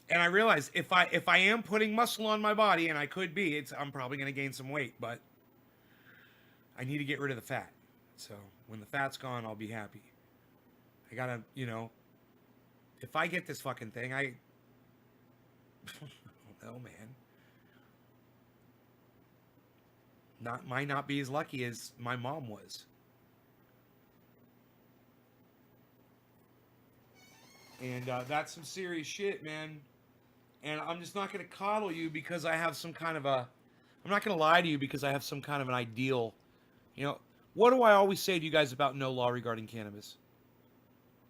And I realize if I am putting muscle on my body, and I could be, I'm probably going to gain some weight, but I need to get rid of the fat. So when the fat's gone, I'll be happy. I gotta, if I get this fucking thing, I don't know, man. Might not be as lucky as my mom was. And that's some serious shit, man. And I'm just not going to coddle you because I have some kind of I'm not going to lie to you because I have some kind of an ideal. What do I always say to you guys about no law regarding cannabis?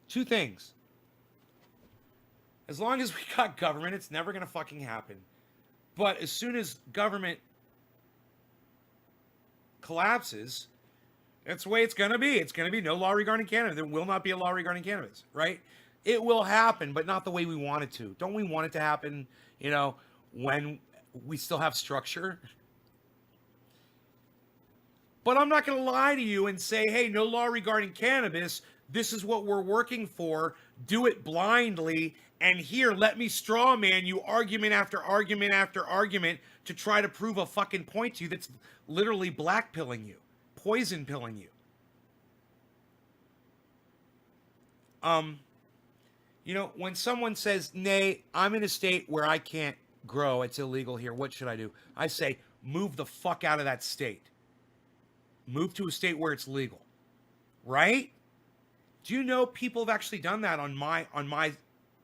2 things. As long as we got government, it's never going to fucking happen. But as soon as government collapses, that's the way it's going to be. It's going to be no law regarding cannabis. There will not be a law regarding cannabis, right? It will happen, but not the way we want it to. Don't we want it to happen, when we still have structure? But I'm not going to lie to you and say, hey, no law regarding cannabis. This is what we're working for. Do it blindly. And here, let me straw man you argument after argument after argument to try to prove a fucking point to you that's literally black pilling you, poison pilling you. When someone says, nay, I'm in a state where I can't grow, it's illegal here, what should I do? I say, move the fuck out of that state. Move to a state where it's legal. Right? Do you know people have actually done that on my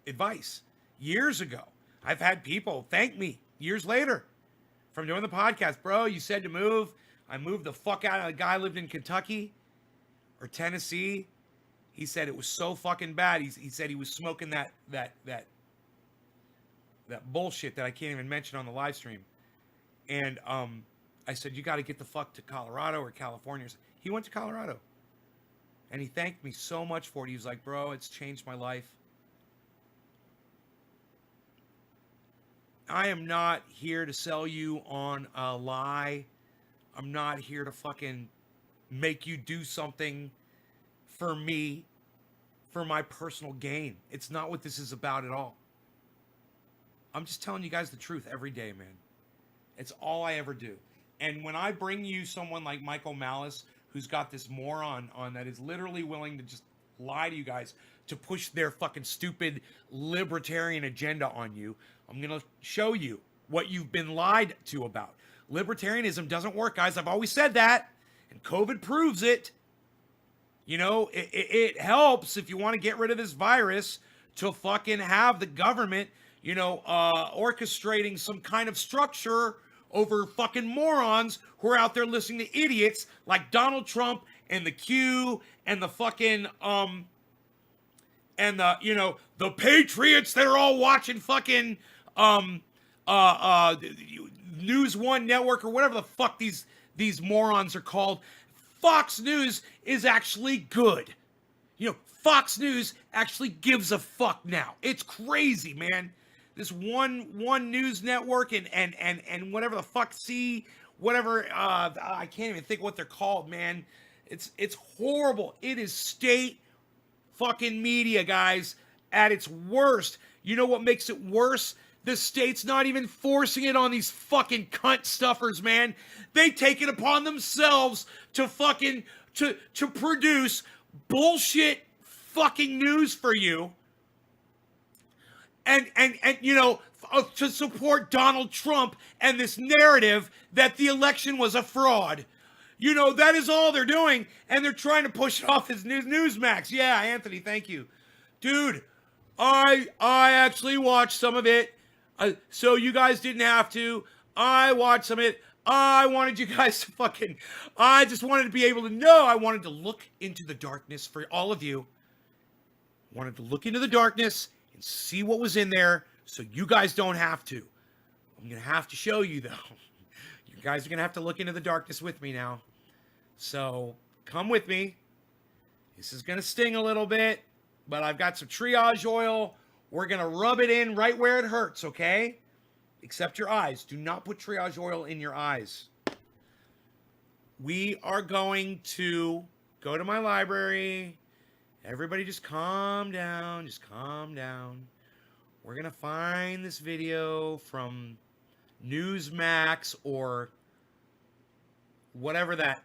advice years ago? I've had people thank me years later from doing the podcast. Bro, you said to move. I moved the fuck out. A guy lived in Kentucky or Tennessee. He said it was so fucking bad. He said he was smoking that bullshit that I can't even mention on the live stream. And I said, you got to get the fuck to Colorado or California. He went to Colorado. And he thanked me so much for it. He was like, bro, it's changed my life. I am not here to sell you on a lie. I'm not here to fucking make you do something for me, for my personal gain. It's not what this is about at all. I'm just telling you guys the truth every day, man. It's all I ever do. And when I bring you someone like Michael Malice, who's got this moron on that is literally willing to just lie to you guys to push their fucking stupid libertarian agenda on you, I'm going to show you what you've been lied to about. Libertarianism doesn't work, guys. I've always said that, and COVID proves it. It helps if you want to get rid of this virus to fucking have the government, orchestrating some kind of structure over fucking morons who are out there listening to idiots like Donald Trump and the Q and the fucking, and the patriots that are all watching fucking, News One Network or whatever the fuck these morons are called. Fox News is actually good. Fox News actually gives a fuck now. It's crazy, man. This one news network and whatever the fuck whatever I can't even think what they're called, man. It's horrible. It is state fucking media, guys, at its worst. You know what makes it worse? The state's not even forcing it on these fucking cunt stuffers, man. They take it upon themselves to fucking to produce bullshit fucking news for you. And to support Donald Trump and this narrative that the election was a fraud. You know, that is all they're doing, and they're trying to push it off as Newsmax. Yeah, Anthony, thank you. Dude, I actually watched some of it, so you guys didn't have to. I watched some of it. I wanted you guys to I just wanted to be able to know. I wanted to look into the darkness for all of you. Wanted to look into the darkness and see what was in there so you guys don't have to. I'm going to have to show you, though. You guys are going to have to look into the darkness with me now. So come with me. This is going to sting a little bit, but I've got some triage oil. We're going to rub it in right where it hurts, okay? Except your eyes. Do not put triage oil in your eyes. We are going to go to my library. Everybody just calm down. Just calm down. We're going to find this video from Newsmax or whatever that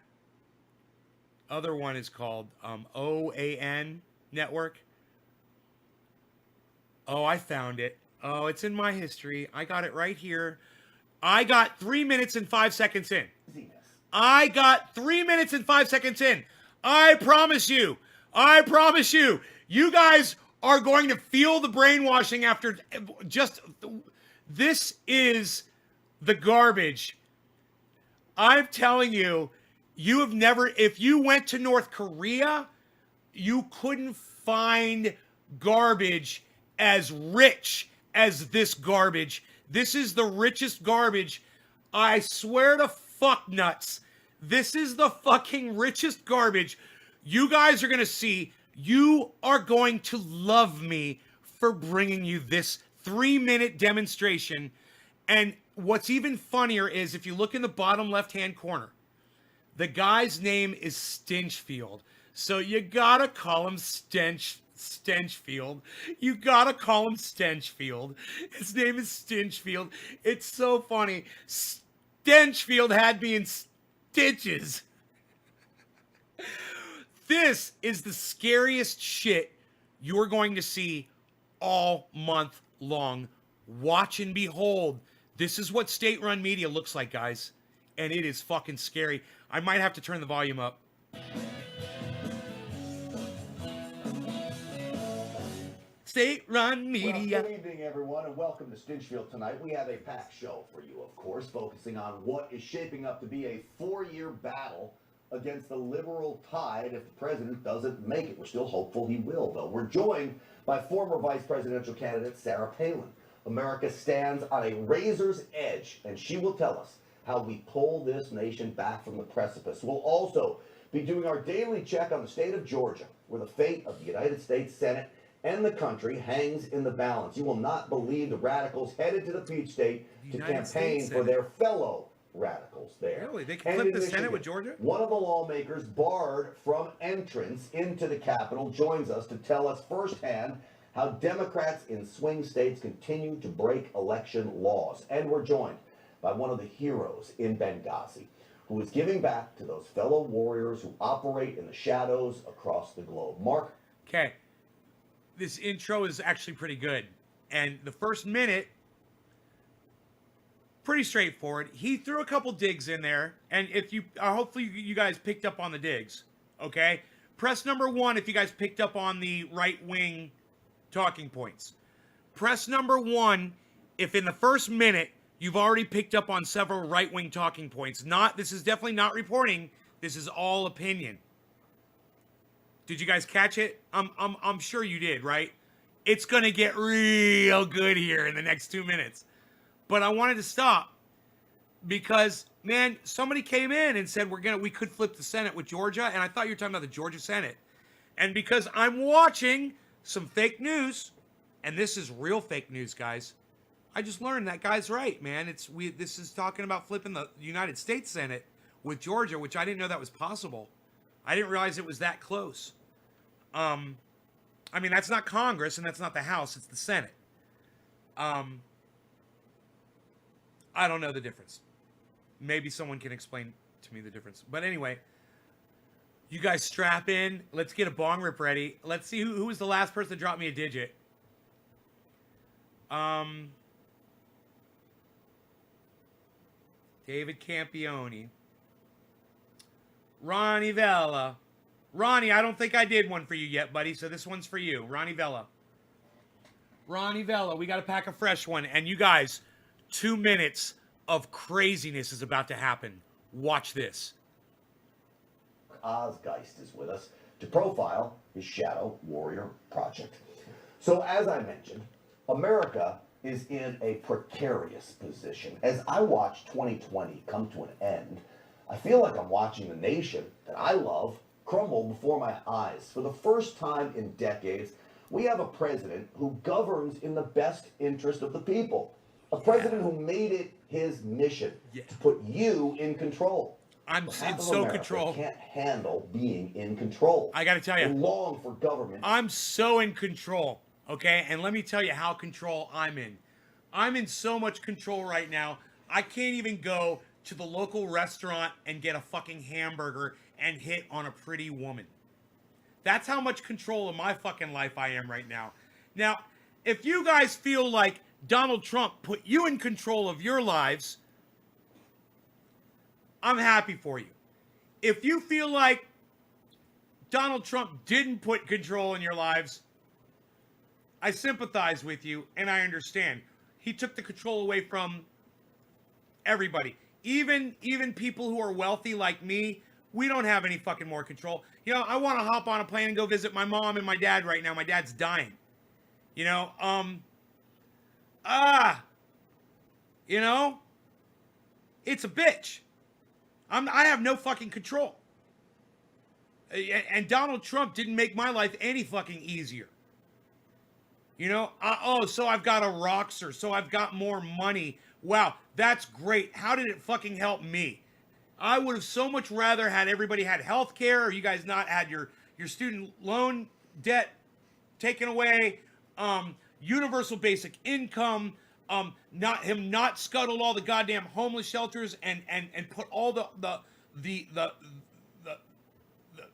other one is called. OAN Network. Oh, I found it. Oh, it's in my history. I got it right here. I got 3 minutes and 5 seconds in. I got 3 minutes and 5 seconds in. I promise you. I promise you. You guys are going to feel the brainwashing after just... This is the garbage. I'm telling you, you have never... If you went to North Korea, you couldn't find garbage as rich as this garbage. This is the richest garbage. I swear to fuck nuts. This is the fucking richest garbage. You guys are going to see. You are going to love me for bringing you this 3-minute demonstration. And what's even funnier is if you look in the bottom left-hand corner, the guy's name is Stinchfield. So you gotta call him Stenchfield. You gotta call him Stenchfield. His name is Stinchfield. It's so funny. Stenchfield had me in stitches. This is the scariest shit you're going to see all month long. Watch and behold. This is what state-run media looks like, guys. And it is fucking scary. I might have to turn the volume up. State-run media. Well, good evening, everyone, and welcome to Stinchfield tonight. We have a packed show for you, of course, focusing on what is shaping up to be a 4-year battle against the liberal tide if the president doesn't make it. We're still hopeful he will, though. We're joined by former vice presidential candidate Sarah Palin. America stands on a razor's edge, and she will tell us how we pull this nation back from the precipice. We'll also be doing our daily check on the state of Georgia, where the fate of the United States Senate and the country hangs in the balance. You will not believe the radicals headed to the Peach State to campaign for their fellow radicals there. Really? They can flip the Senate with Georgia? One of the lawmakers barred from entrance into the Capitol joins us to tell us firsthand how Democrats in swing states continue to break election laws. And we're joined by one of the heroes in Benghazi, who is giving back to those fellow warriors who operate in the shadows across the globe. Mark? Okay. This intro is actually pretty good. And the first minute, pretty straightforward. He threw a couple digs in there. And if you, hopefully you guys picked up on the digs. Okay? Press number 1 if you guys picked up on the right-wing talking points. Press number 1 if in the first minute you've already picked up on several right-wing talking points. This is definitely not reporting. This is all opinion. Did you guys catch it? I'm sure you did, right? It's gonna get real good here in the next 2 minutes. But I wanted to stop because, man, somebody came in and said we could flip the Senate with Georgia, and I thought you were talking about the Georgia Senate. And because I'm watching some fake news, and this is real fake news, guys. I just learned that guy's right, man. This is talking about flipping the United States Senate with Georgia, which I didn't know that was possible. I didn't realize it was that close. I mean, that's not Congress and that's not the House, it's the Senate. I don't know the difference. Maybe someone can explain to me the difference. But anyway, you guys strap in. Let's get a bong rip ready. Let's see who was the last person to drop me a digit. David Campione. Ronnie Vella. Ronnie, I don't think I did one for you yet, buddy, so this one's for you. Ronnie Vella. Ronnie Vella, we got to pack a fresh one. And you guys, 2 minutes of craziness is about to happen. Watch this. Ozgeist is with us to profile his Shadow Warrior project. So, as I mentioned, America is in a precarious position. As I watch 2020 come to an end, I feel like I'm watching the nation that I love crumble before my eyes. For the first time in decades, we have a president who governs in the best interest of the people. A president who made it his mission to put you in control. I'm Half in of so America control. Can't handle being in control. I got to tell you. They long for government. I'm so in control, okay? And let me tell you how control I'm in. I'm in so much control right now, I can't even go to the local restaurant and get a fucking hamburger and hit on a pretty woman. That's how much control of my fucking life I am right now. Now, if you guys feel like Donald Trump put you in control of your lives, I'm happy for you. If you feel like Donald Trump didn't put control in your lives, I sympathize with you and I understand. He took the control away from everybody. Even people who are wealthy like me, we don't have any fucking more control. You know, I want to hop on a plane and go visit my mom and my dad right now. My dad's dying. You know, you know, it's a bitch. I have no fucking control. And Donald Trump didn't make my life any fucking easier. You know, so I've got a Roxer, so I've got more money. Wow, that's great. How did it fucking help me? I would have so much rather had everybody had health care, or you guys not had your student loan debt taken away, universal basic income, not scuttle all the goddamn homeless shelters and put all the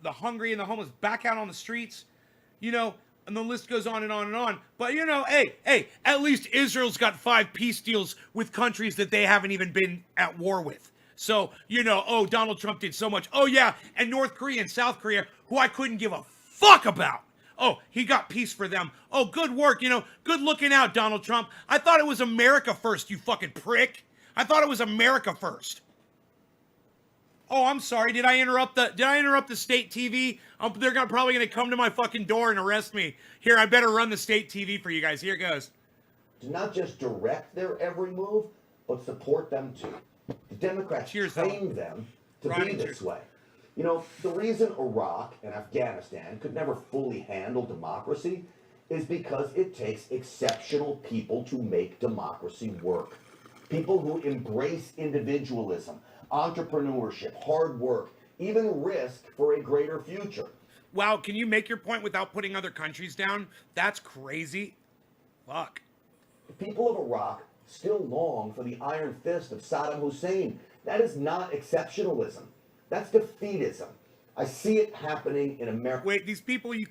hungry and the homeless back out on the streets, you know, and the list goes on and on and on. But, you know, hey, at least Israel's got 5 peace deals with countries that they haven't even been at war with. So, you know, Donald Trump did so much. Oh, yeah, and North Korea and South Korea, who I couldn't give a fuck about. Oh, he got peace for them. Oh, good work, you know, good looking out, Donald Trump. I thought it was America first, you fucking prick. I thought it was America first. Oh, I'm sorry. Did I interrupt the state TV? They're probably going to come to my fucking door and arrest me. Here, I better run the state TV for you guys. Here it goes. To not just direct their every move, but support them too. The Democrats trained them to be this way. You know, the reason Iraq and Afghanistan could never fully handle democracy is because it takes exceptional people to make democracy work. People who embrace individualism, entrepreneurship, hard work, even risk for a greater future. Wow, can you make your point without putting other countries down? That's crazy. Fuck. The people of Iraq still long for the iron fist of Saddam Hussein. That is not exceptionalism. That's defeatism. I see it happening in America. Wait, these people you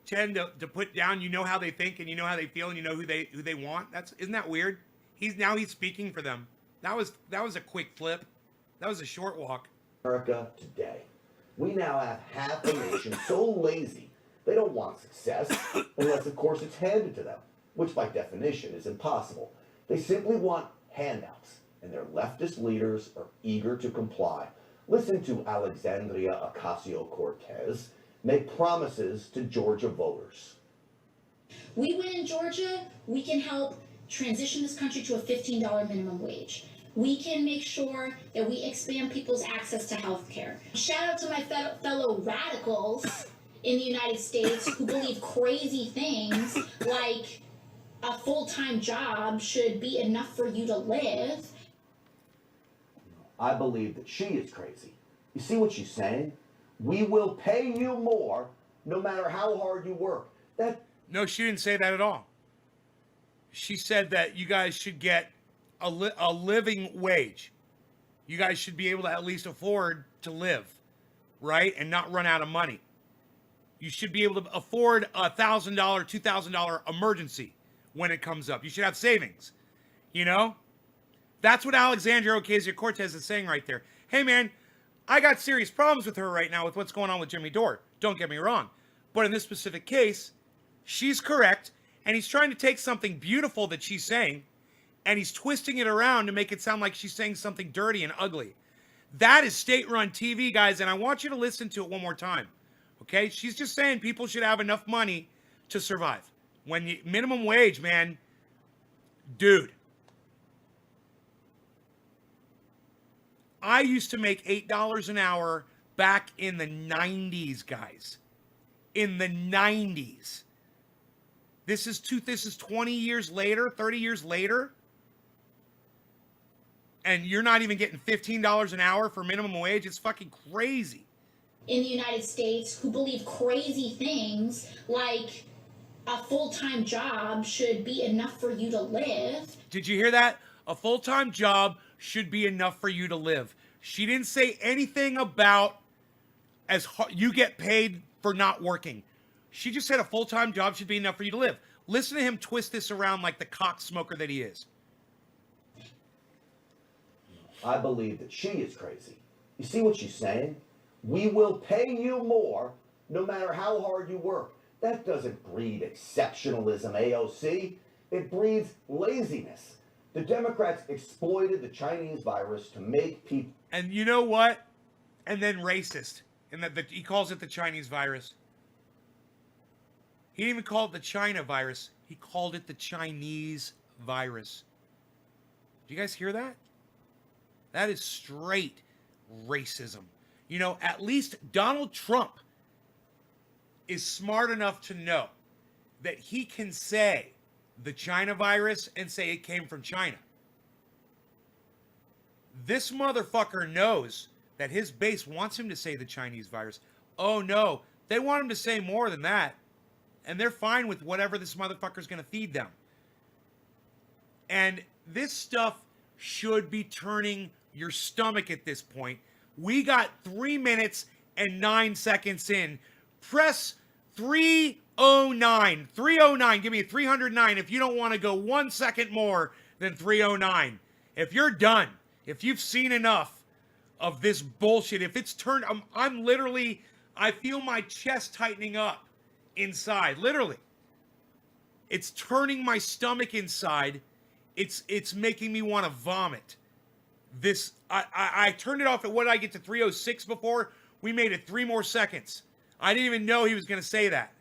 tend to put down, you know how they think and you know how they feel and you know who they want. Isn't that weird? He's speaking for them. That was a quick flip. That was a short walk. America today. We now have half a nation so lazy they don't want success unless of course it's handed to them, which by definition is impossible. They simply want handouts, and their leftist leaders are eager to comply. Listen to Alexandria Ocasio-Cortez make promises to Georgia voters. We win in Georgia, we can help transition this country to a $15 minimum wage. We can make sure that we expand people's access to health care. Shout out to my fellow radicals in the United States who believe crazy things like a full-time job should be enough for you to live. I believe that she is crazy. You see what she's saying? We will pay you more no matter how hard you work. No, she didn't say that at all. She said that you guys should get a living wage. You guys should be able to at least afford to live, right? And not run out of money. You should be able to afford $1,000, $2,000 emergency when it comes up. You should have savings, you know? That's what Alexandria Ocasio-Cortez is saying right there. Hey, man, I got serious problems with her right now with what's going on with Jimmy Dore. Don't get me wrong. But in this specific case, she's correct, and he's trying to take something beautiful that she's saying, and he's twisting it around to make it sound like she's saying something dirty and ugly. That is state-run TV, guys, and I want you to listen to it one more time. Okay? She's just saying people should have enough money to survive. When you, minimum wage, man, dude. I used to make $8 an hour back in the 90s, guys. In the 90s. This is 20 years later, 30 years later. And you're not even getting $15 an hour for minimum wage. It's fucking crazy. In the United States who believe crazy things like a full-time job should be enough for you to live. Did you hear that? A full-time job should be enough for you to live. She didn't say anything about as you get paid for not working. She just said a full-time job should be enough for you to live. Listen to him twist this around like the cock smoker that he is. I believe that she is crazy. You see what she's saying? We will pay you more no matter how hard you work. That doesn't breed exceptionalism, AOC. It breeds laziness. The Democrats exploited the Chinese virus to make people... And you know what? And then racist. And that he calls it the Chinese virus. He didn't even call it the China virus. He called it the Chinese virus. Do you guys hear that? That is straight racism. You know, at least Donald Trump is smart enough to know that he can say the China virus and say it came from China. This motherfucker knows that his base wants him to say the Chinese virus. Oh no, they want him to say more than that. And they're fine with whatever this motherfucker's going to feed them. And this stuff should be turning your stomach at this point. We got 3 minutes and 9 seconds in. Press 309. 309. Give me a 309 if you don't want to go 1 second more than 309. If you're done, if you've seen enough of this bullshit, if it's turned, I'm literally, I feel my chest tightening up inside. Literally. It's turning my stomach inside. It's making me want to vomit. This, I turned it off at, what did I get to 306 before? We made it 3 more seconds. I didn't even know he was going to say that.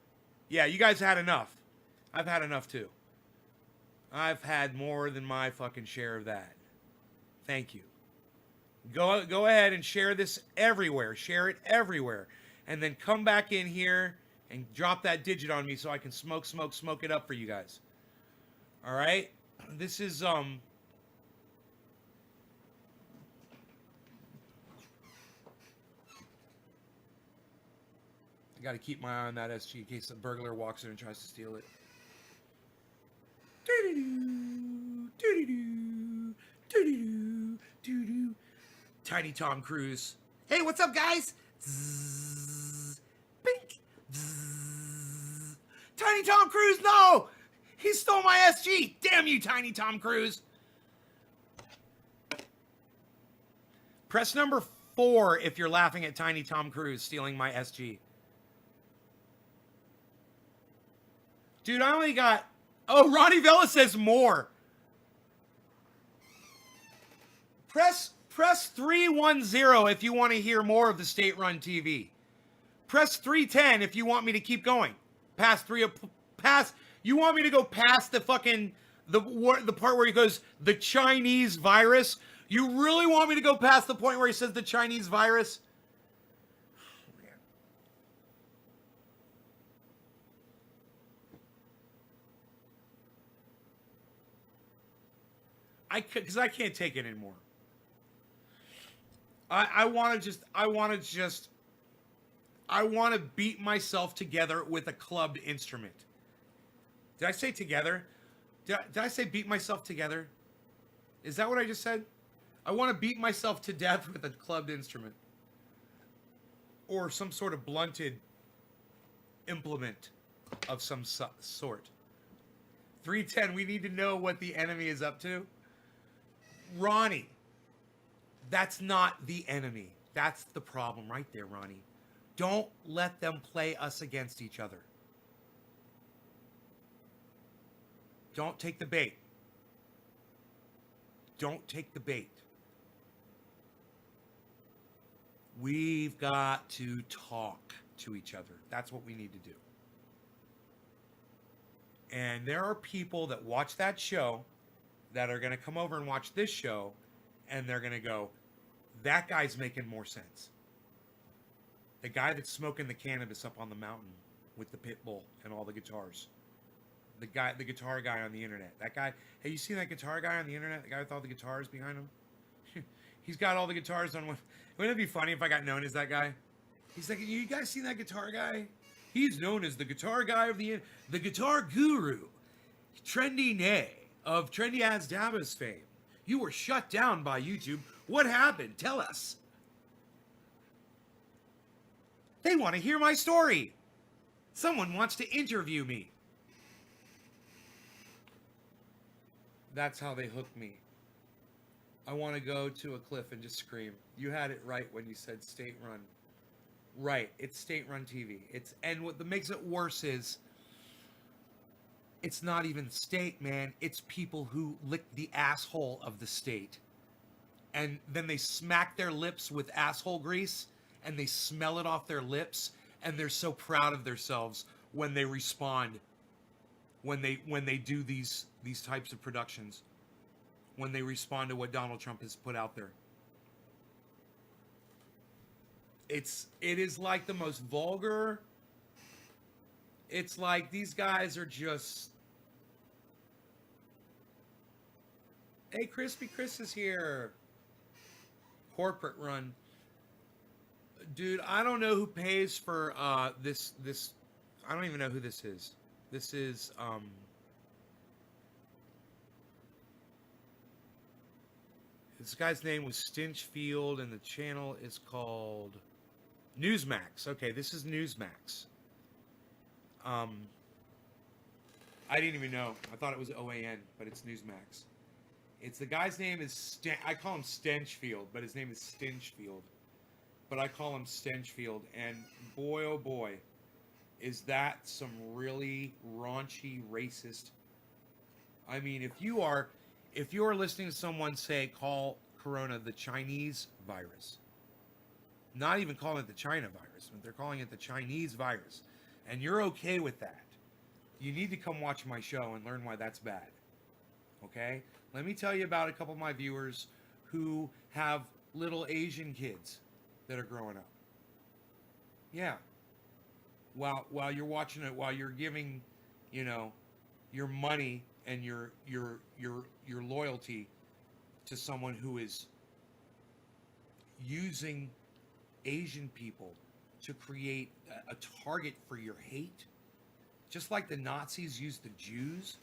Yeah, you guys had enough. I've had enough too. I've had more than my fucking share of that. Thank you. Go ahead and share this everywhere. Share it everywhere. And then come back in here and drop that digit on me so I can smoke it up for you guys. All right? This is, I got to keep my eye on that SG in case the burglar walks in and tries to steal it. Tiny Tom Cruise. Hey, what's up, guys? Zzz, pink. Zzz. Tiny Tom Cruise, no! He stole my SG. Damn you, Tiny Tom Cruise. Press number 4 if you're laughing at Tiny Tom Cruise stealing my SG. Dude, I only got... Oh, Ronnie Vela says more. Press 310 if you want to hear more of the state-run TV. Press 310 if you want me to keep going. You want me to go past the fucking... The part where he goes, the Chinese virus? You really want me to go past the point where he says the Chinese virus? Because I can't take it anymore. I want to beat myself together with a clubbed instrument. Did I say together? Did I say beat myself together? Is that what I just said? I want to beat myself to death with a clubbed instrument. Or some sort of blunted implement of some sort. 310, we need to know what the enemy is up to. Ronnie, that's not the enemy. That's the problem right there, Ronnie. Don't let them play us against each other. Don't take the bait. Don't take the bait. We've got to talk to each other. That's what we need to do. And there are people that watch that show that are going to come over and watch this show, and they're going to go, that guy's making more sense. The guy that's smoking the cannabis up on the mountain with the pit bull and all the guitars. The guitar guy on the internet. That guy, hey, you seen that guitar guy on the internet? The guy with all the guitars behind him? He's got all the guitars on one. Wouldn't it be funny if I got known as that guy? He's like, you guys seen that guitar guy? He's known as the guitar guy of the guitar guru. Trendy Nay of Trendy As Dabba's fame. You were shut down by YouTube. What happened? Tell us. They want to hear my story. Someone wants to interview me. That's how they hooked me. I want to go to a cliff and just scream. You had it right when you said state run. Right, it's state run TV. And what makes it worse is it's not even state, man. It's people who lick the asshole of the state. And then they smack their lips with asshole grease and they smell it off their lips, and they're so proud of themselves when they respond, when they do these types of productions, when they respond to what Donald Trump has put out there. It is like the most vulgar. It's like these guys are just. Hey, Crispy Chris is here. Corporate run. Dude, I don't know who pays for this. I don't even know who this is. This is this guy's name was Stinchfield, and the channel is called Newsmax. Okay, this is Newsmax. I didn't even know. I thought it was OAN, but it's Newsmax. It's the guy's name is I call him Stenchfield, but his name is Stinchfield. But I call him Stenchfield, and boy, oh boy, is that some really raunchy, racist. I mean, if you are listening to someone say, call Corona the Chinese virus, not even calling it the China virus, but they're calling it the Chinese virus, and you're okay with that, you need to come watch my show and learn why that's bad. Okay? Let me tell you about a couple of my viewers who have little Asian kids that are growing up. Yeah. While you're watching it, while you're giving, your money and your loyalty to someone who is using Asian people to create a target for your hate, just like the Nazis used the Jews.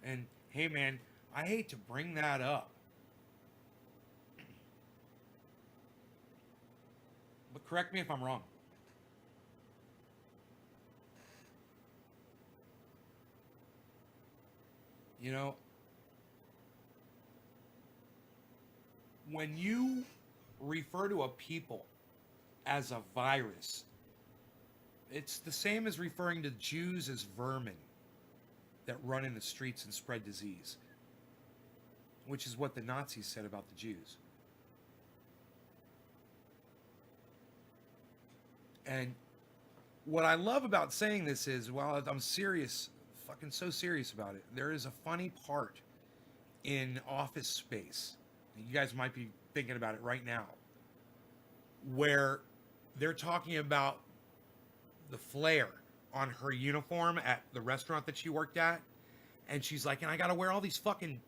And hey, man, I hate to bring that up, but correct me if I'm wrong. When you refer to a people as a virus, it's the same as referring to Jews as vermin that run in the streets and spread disease, which is what the Nazis said about the Jews. And what I love about saying this is, while I'm serious, fucking so serious about it, there is a funny part in Office Space. You guys might be thinking about it right now, where they're talking about the flare on her uniform at the restaurant that she worked at, and she's like, and I gotta wear all these fucking,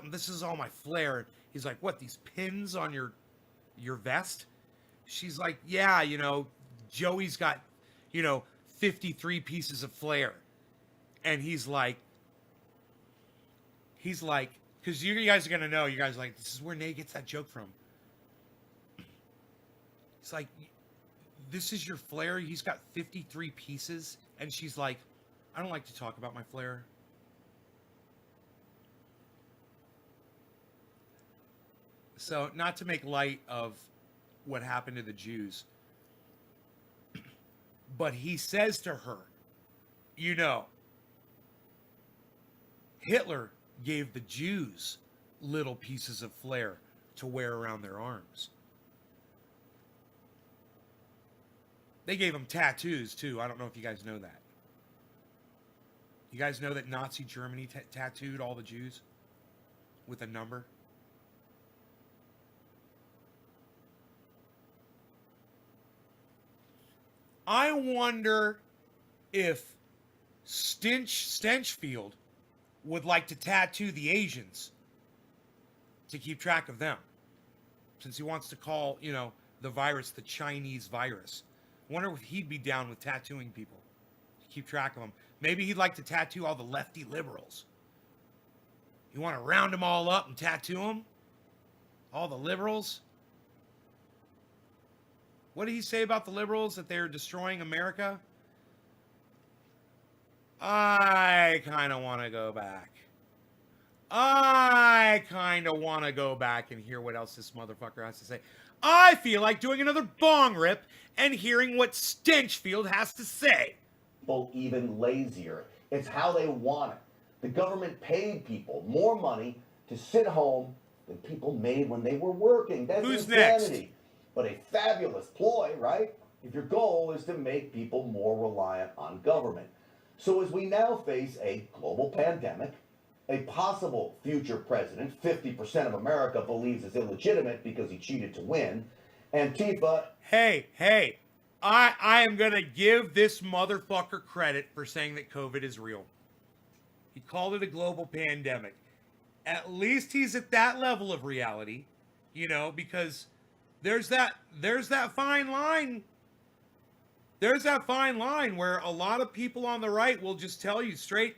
this is all my flare. He's like, what, these pins on your vest? She's like, yeah, Joey's got, 53 pieces of flare. And he's like, because you guys are going to know, you guys are like, this is where Nate gets that joke from. It's like, this is your flare? He's got 53 pieces. And she's like, I don't like to talk about my flare. So, not to make light of what happened to the Jews. But he says to her, you know, Hitler gave the Jews little pieces of flair to wear around their arms. They gave them tattoos too. I don't know if you guys know that. You guys know that Nazi Germany tattooed all the Jews with a number? I wonder if Stenchfield would like to tattoo the Asians to keep track of them, since he wants to call, you know, the virus the Chinese virus. I wonder if he'd be down with tattooing people to keep track of them. Maybe he'd like to tattoo all the lefty liberals. You want to round them all up and tattoo them? All the liberals? What did he say about the liberals, that they're destroying America? I kind of want to go back. I kind of want to go back and hear what else this motherfucker has to say. I feel like doing another bong rip and hearing what Stenchfield has to say. People even lazier. It's how they want it. The government paid people more money to sit home than people made when they were working. That's Who's insanity. next? But a fabulous ploy, right? If your goal is to make people more reliant on government. So as we now face a global pandemic, a possible future president, 50% of America believes is illegitimate because he cheated to win, Antifa... Hey, I am going to give this motherfucker credit for saying that COVID is real. He called it a global pandemic. At least he's at that level of reality, you know, because there's that fine line. There's that fine line where a lot of people on the right will just tell you straight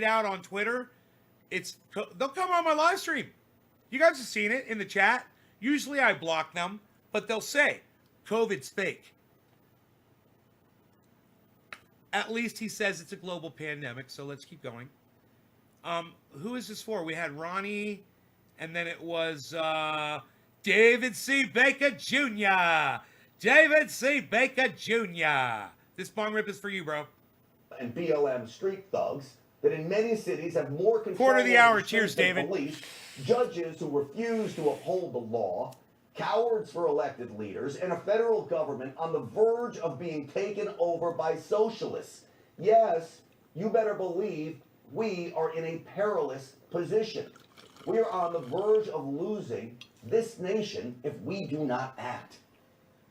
out on Twitter, they'll come on my live stream. You guys have seen it in the chat. Usually I block them, but they'll say, COVID's fake. At least he says it's a global pandemic, so let's keep going. Who is this for? We had Ronnie, and then it was David C. Baker Jr. David C. Baker Jr. This bong rip is for you, bro. And BLM street thugs that in many cities have more control Quarter of the over hour. the Cheers, streets than David. police, judges who refuse to uphold the law, cowards for elected leaders, and a federal government on the verge of being taken over by socialists. Yes, you better believe we are in a perilous position. We are on the verge of losing this nation if we do not act.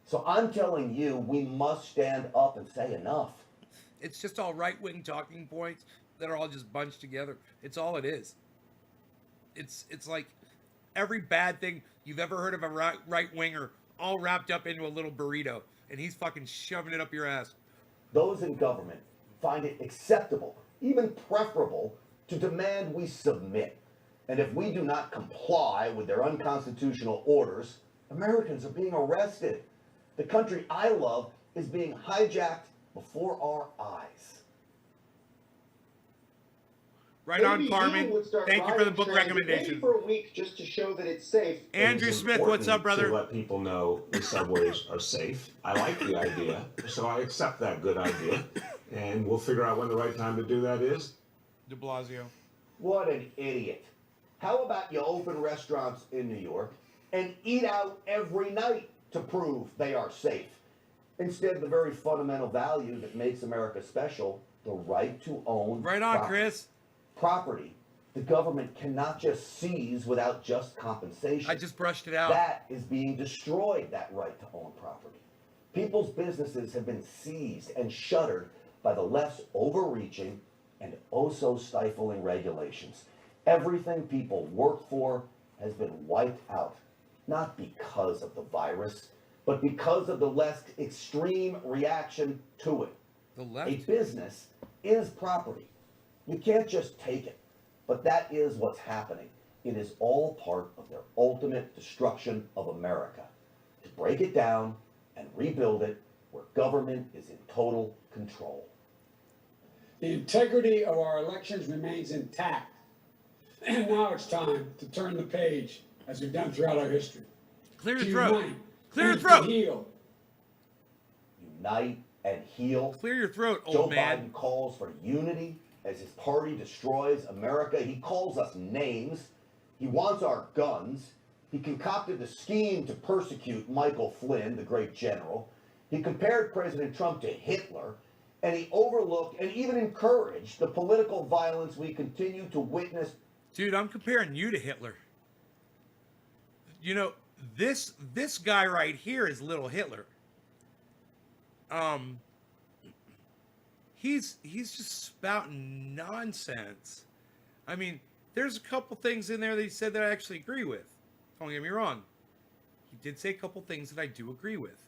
So I'm telling you, we must stand up and say enough. It's just all right-wing talking points that are all just bunched together. It's all it is. It's like every bad thing you've ever heard of a right-winger all wrapped up into a little burrito, and he's fucking shoving it up your ass. Those in government find it acceptable, even preferable, to demand we submit. And if we do not comply with their unconstitutional orders, Americans are being arrested. The country I love is being hijacked before our eyes. Right on, Carmen. Thank you for the book recommendation. Maybe for a week just to show that it's safe. Andrew Smith, what's up, brother? To let people know the subways are safe. I like the idea, so I accept that good idea. And we'll figure out when the right time to do that is. De Blasio. What an idiot. How about you open restaurants in New York and eat out every night to prove they are safe? Instead, the very fundamental value that makes America special, the right to own Right on, property. Chris. Property, the government cannot just seize without just compensation. I just brushed it out. That is being destroyed, that right to own property. People's businesses have been seized and shuttered by the left's overreaching and oh-so-stifling regulations. Everything people work for has been wiped out, not because of the virus, but because of the left's extreme reaction to it. The A left. business is property. You can't just take it. But that is what's happening. It is all part of their ultimate destruction of America. To break it down and rebuild it where government is in total control. The integrity of our elections remains intact. And now it's time to turn the page, as we've done throughout our history. Clear To your throat. unite Clear your and to throat. heal. Unite and heal. Clear your throat, Joe old man. Biden calls for unity as his party destroys America. He calls us names. He wants our guns. He concocted the scheme to persecute Michael Flynn, the great general. He compared President Trump to Hitler, and he overlooked and even encouraged the political violence we continue to witness. Dude, I'm comparing you to Hitler. You know, this guy right here is little Hitler. He's just spouting nonsense. I mean, there's a couple things in there that he said that I actually agree with. Don't get me wrong. He did say a couple things that I do agree with.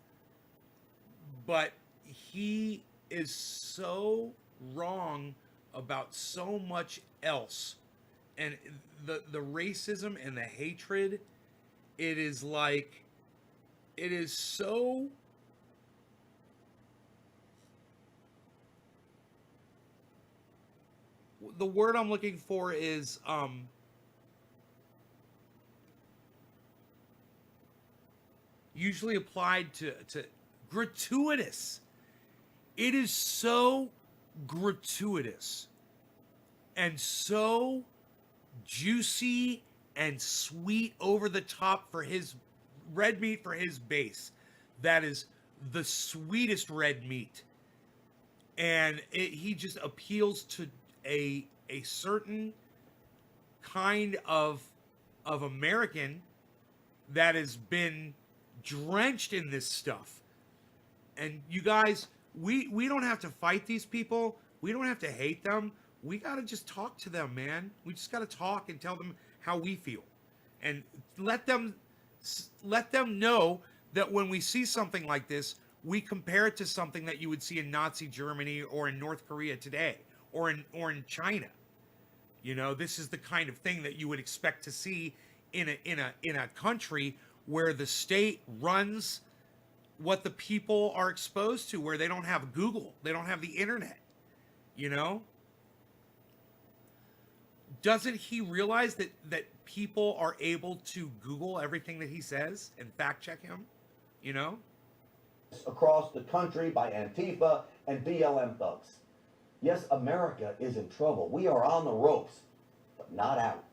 But he is so wrong about so much else. And the racism and the hatred, it is like, it is so... The word I'm looking for is usually applied to gratuitous. It is so gratuitous and so juicy and sweet over the top for his red meat, for his base. That is the sweetest red meat. And he just appeals to a certain kind of American that has been drenched in this stuff. And you guys, we don't have to fight these people. We don't have to hate them. We got to just talk to them, man. We just got to talk and tell them how we feel. And let them know that when we see something like this, we compare it to something that you would see in Nazi Germany or in North Korea today or in China. You know, this is the kind of thing that you would expect to see in a country where the state runs what the people are exposed to, where they don't have Google, they don't have the internet, you know? Doesn't he realize that people are able to Google everything that he says and fact check him, you know? Across the country by Antifa and BLM thugs. Yes, America is in trouble. We are on the ropes, but not out.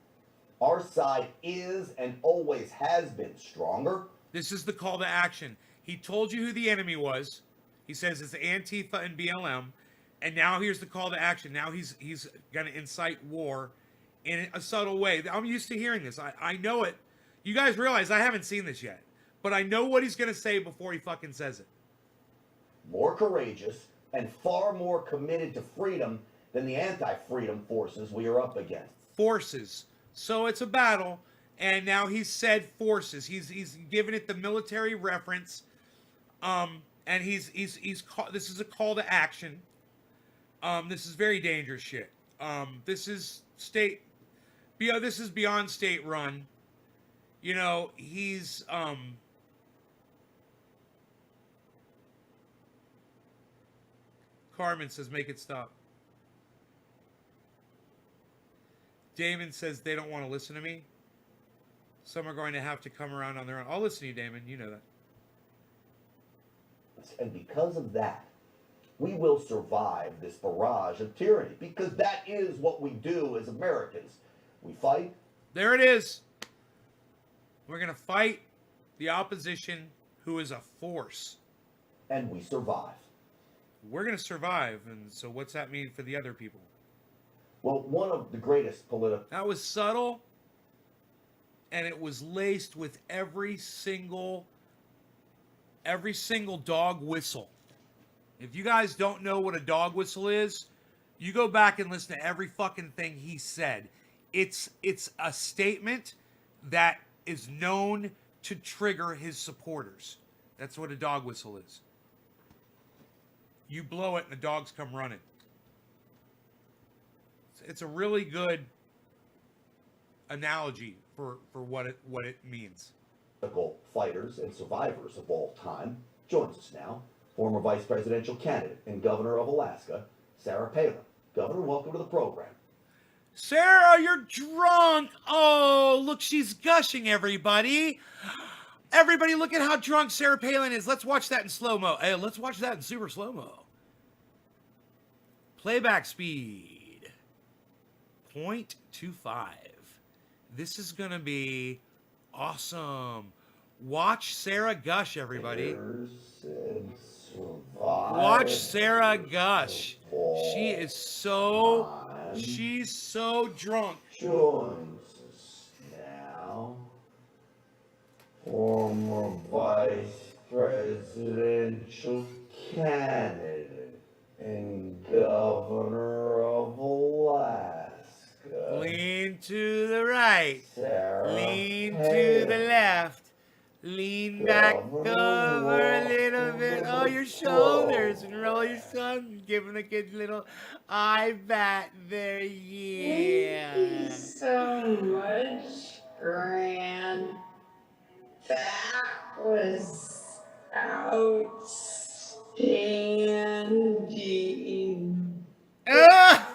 Our side is and always has been stronger. This is the call to action. He told you who the enemy was. He says it's Antifa and BLM. And now here's the call to action. Now he's going to incite war in a subtle way. I'm used to hearing this. I know it. You guys realize I haven't seen this yet. But I know what he's going to say before he fucking says it. More courageous and far more committed to freedom than the anti-freedom forces we are up against. Forces. So it's a battle, and now he's said forces. He's given it the military reference, and he's this is a call to action. This is very dangerous shit. This is this is beyond state run. You know, he's Carmen says, make it stop. Damon says they don't want to listen to me. Some are going to have to come around on their own. I'll listen to you, Damon. You know that. And because of that, we will survive this barrage of tyranny, because that is what we do as Americans. We fight. There it is. We're going to fight the opposition, who is a force. And we survive. We're going to survive. And so what's that mean for the other people? Well, one of the greatest political... That was subtle, and it was laced with every single dog whistle. If you guys don't know what a dog whistle is, you go back and listen to every fucking thing he said. It's a statement that is known to trigger his supporters. That's what a dog whistle is. You blow it and the dogs come running. It's a really good analogy for what it means. Fighters and survivors of all time joins us now. Former vice presidential candidate and governor of Alaska, Sarah Palin. Governor, welcome to the program. Sarah, you're drunk. Oh, look, she's gushing, everybody. Everybody, look at how drunk Sarah Palin is. Let's watch that in slow-mo. Hey, let's watch that in super slow-mo. Playback speed. 0.25. This is going to be awesome. Watch Sarah gush, everybody. Watch Sarah gush. She's so drunk. Joins us now. Former vice presidential candidate and governor of Alaska. Lean to the right. Sarah Lean to Palin. the left. Lean back over a little bit. Oh, your shoulders and roll your son. Give him a good little eye bat there. Yeah. Thank you so much, Gran. That was outstanding. Ah!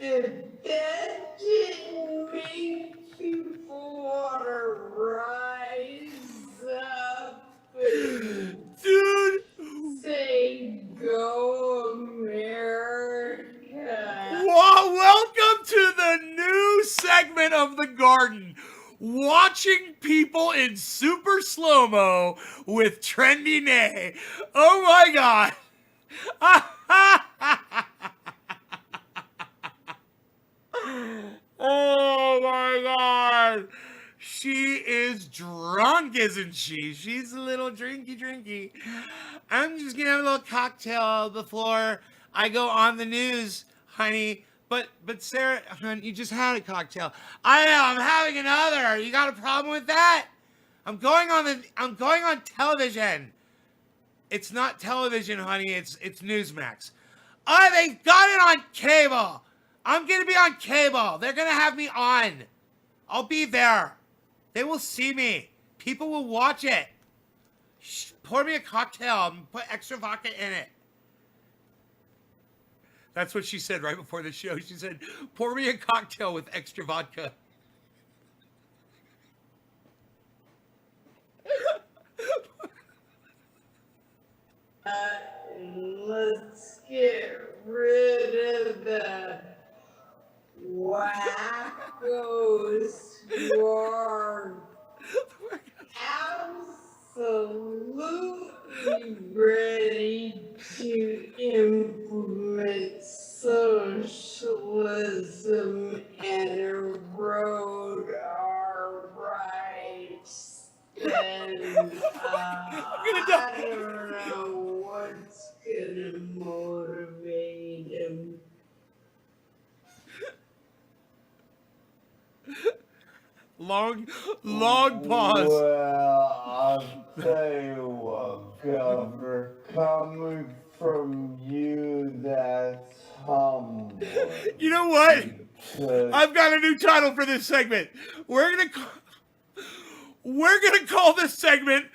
If that didn't make people want to rise up and Dude! say, "Go America." Well, welcome to the new segment of The Garden. Watching people in super slow-mo with Trendy Nay. Oh my God. Oh my God. She is drunk, isn't she? She's a little drinky. I'm just gonna have a little cocktail before I go on the news, honey. But Sarah, hon, you just had a cocktail. I know, I'm having another. You got a problem with that? I'm going on television. It's not television, honey. It's Newsmax. Oh, they got it on cable. I'm gonna be on cable. They're gonna have me on. I'll be there. They will see me. People will watch it. Shh, pour me a cocktail and put extra vodka in it. That's what she said right before the show. She said, pour me a cocktail with extra vodka. Let's get rid of the wackos who are absolutely ready to implement socialism and erode our rights. And I don't know what's gonna motivate him. Long pause. Well, I'll tell you what, Governor, coming from you, that's humble. You know what? Because I've got a new title for this segment. We're gonna call this segment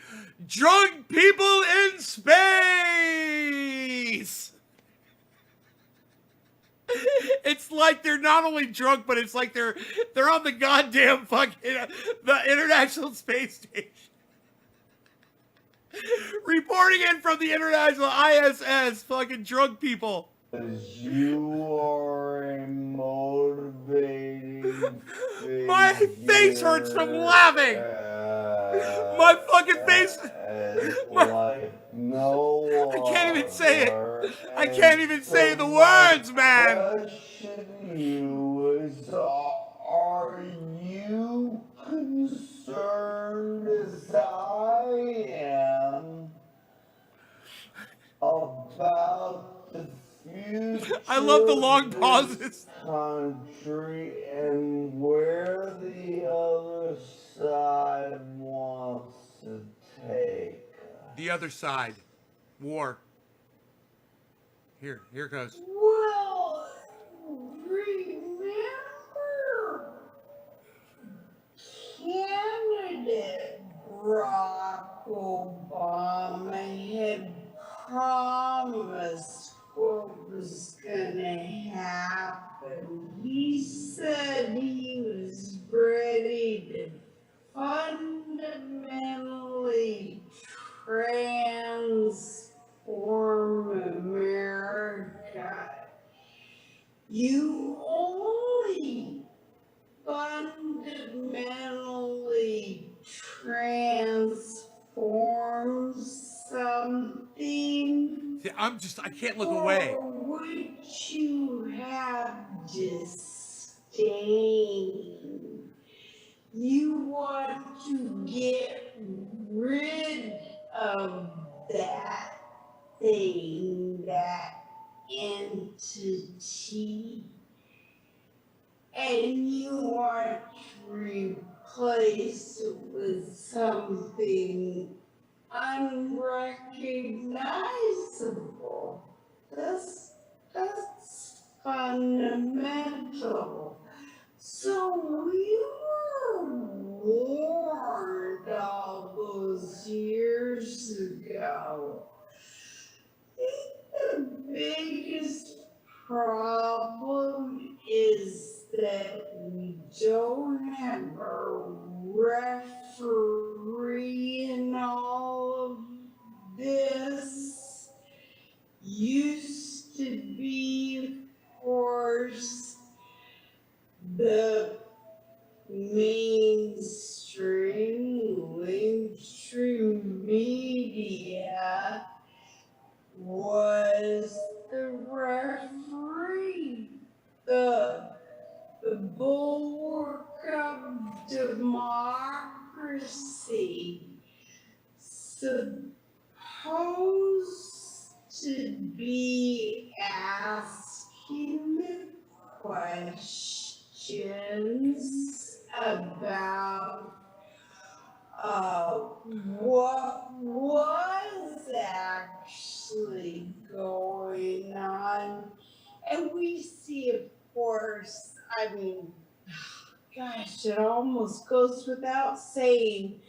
"Drunk People in Space." It's like they're not only drunk, but it's like they're on the goddamn fucking the International Space Station. Reporting in from the International ISS, fucking drunk people. you are a motivating My face hurts from laughing. My fucking face. I can't even say it. I can't even say the words, man. Question you is, are you concerned as I am about the future I love the long of this pauses. country and where the other side wants to take us? The other side. War. Here goes. Well, remember, candidate Barack Obama had promised what was gonna happen. He said he was ready to fundamentally You only fundamentally transform something See, I can't look away. for which you have disdain. You want to get rid of that thing, that entity, and you want to replace it with something unrecognizable. That's fundamental. So we were warned all those years ago. I think the biggest problem is that we don't have a referee in all of this. Used to be, of course, the mainstream media was the referee, the bulwark of democracy, supposed to be asking the questions about what was actually going on. And we see, of course, I mean, gosh, it almost goes without saying,